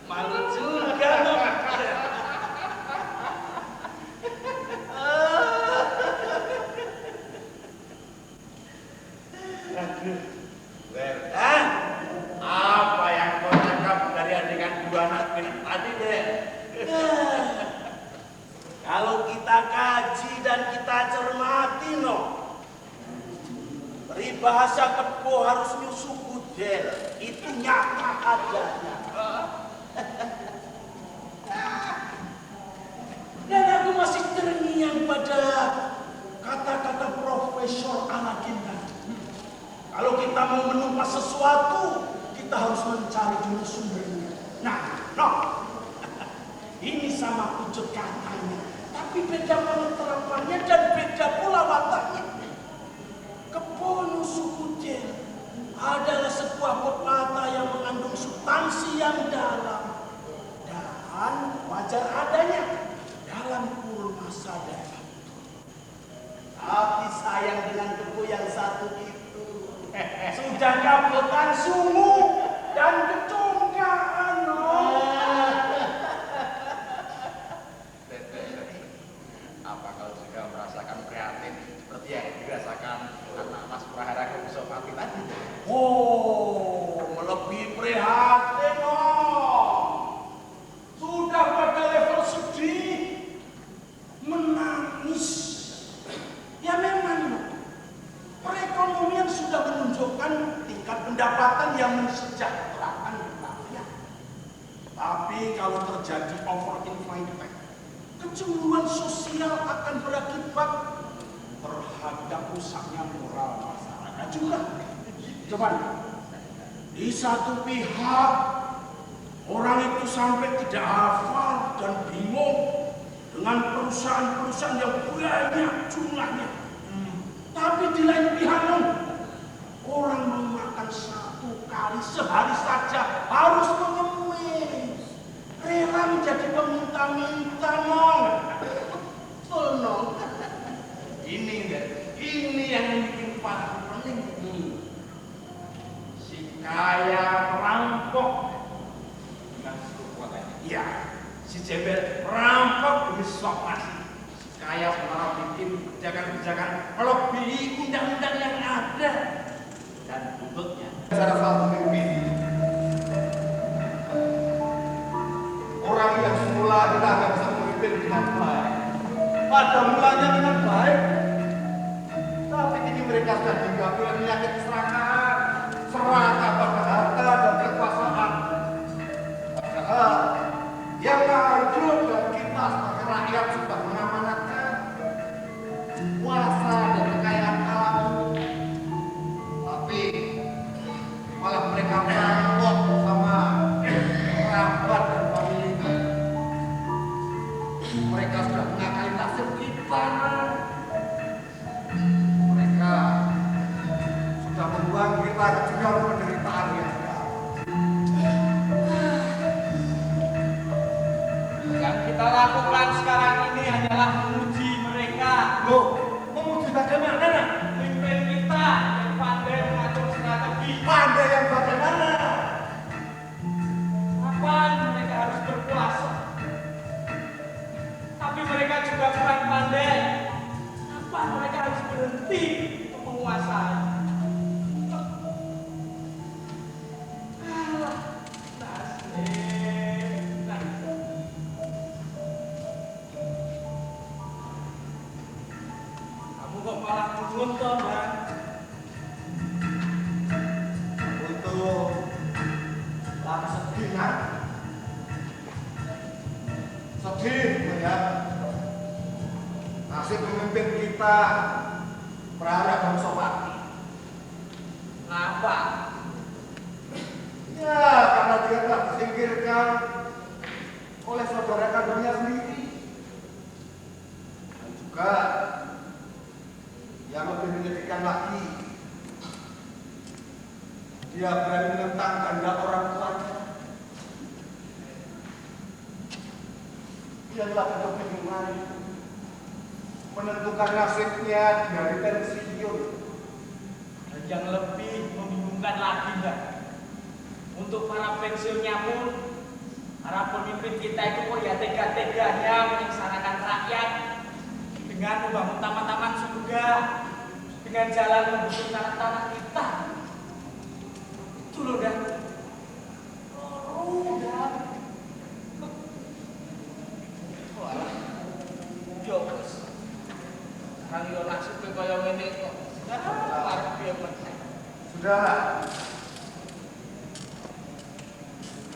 Malu juga dong.
Apa yang kau tangkap dari adegan dua anak pinak tadi, Dek?
Kalau kita kaji dan kita cermati, no, peribahasa kepo harus nyusu kudel, itu nyata adanya. Dan aku masih terngiang pada kata-kata Profesor Aladdin tadi. Kalau kita mau menumpas sesuatu, kita harus mencari dulu sumbernya. Nah, no, ini sama wujud katanya, tapi beda penerapannya dan beda pula wataknya. Kepono suku Jel adalah sebuah pepatah yang mengandung substansi yang dalam dan wajar adanya dalam kurun masa depan. Tapi sayang dengan kepo yang satu itu sudah kabutan sungu dan kecongkaan.
Apa kau juga merasakan prihatin seperti yang dirasakan anak Mas Prahara Kusopati tadi?
Tapi kalau terjadi overinflation, kecemburuan sosial akan berakibat terhadap rusaknya moral masyarakat juga. Coba, di satu pihak orang itu sampai tidak hafal dan bingung dengan perusahaan-perusahaan yang banyak jumlahnya. Tapi di lain pihak orang mau makan 1 kali sehari saja harus mengemis, rela menjadi peminta-minta Betul
Ini yang bikin para pening. Si kaya merampok dengan kekuatannya. Ya, si Jebel merampok demi sok nasi. Si kaya malah bikin kebijakan-kebijakan melebihi undang-undang yang ada. Dan buntutnya
Saudara soal pemimpin, orang yang semula kita akan bisa memimpin dengan baik, pada mulanya dengan baik, tapi kini mereka sudah diganggu oleh penyakit serangan, serakah pada harta dan kekuasaan. Padahal yang hidup dan kita sebagai rakyat sudah mengamanatkan kuasa dan kekayaan alam. Tapi malah mereka merampok sama kerabat dan famili. Mereka sudah mengakali nasib kita. Mereka sudah membuang kita ke jurang penderitaan yang jauh.
Yang kita lakukan sekarang ini hanyalah menguji mereka.
Loh, memuji bagaimana?
Pemimpin kita yang pandai mengatur strategi.
Pandai yang bagaimana?
Kapan mereka harus berkuasa? Tapi mereka juga kurang pandai. Kapan mereka harus berhenti untuk menguasai? Kamu kok malah turun toh, Bang?
Untuk lagi sedih kan? Sedih melihat nasib pemimpin kita berada bangsa mati.
Kenapa?
Ya, karena dia telah disingkirkan oleh saudara kandungnya sendiri. Dan juga yang lebih menyedihkan lagi, dia berani menentang kehendak orang tuanya. Dia telah kebingungan menentukan nasibnya dari pensiun.
Dan yang lebih membingungkan lagi, Mbak, untuk para pensiunnya pun, para pemimpin kita itu kok ya tega-teganya menyengsarakan rakyat dengan membangun taman-taman surga, dengan jalan menggusur tanah-tanah kita. Itu loh, Dan. Dan. Walah, yo bos. Sekarang yo nasibnya kaya ngene kok. Arep piye meneh.
Sudah,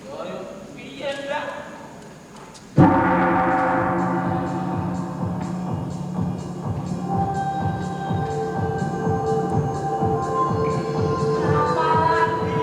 Yo piye ndak? Apalagi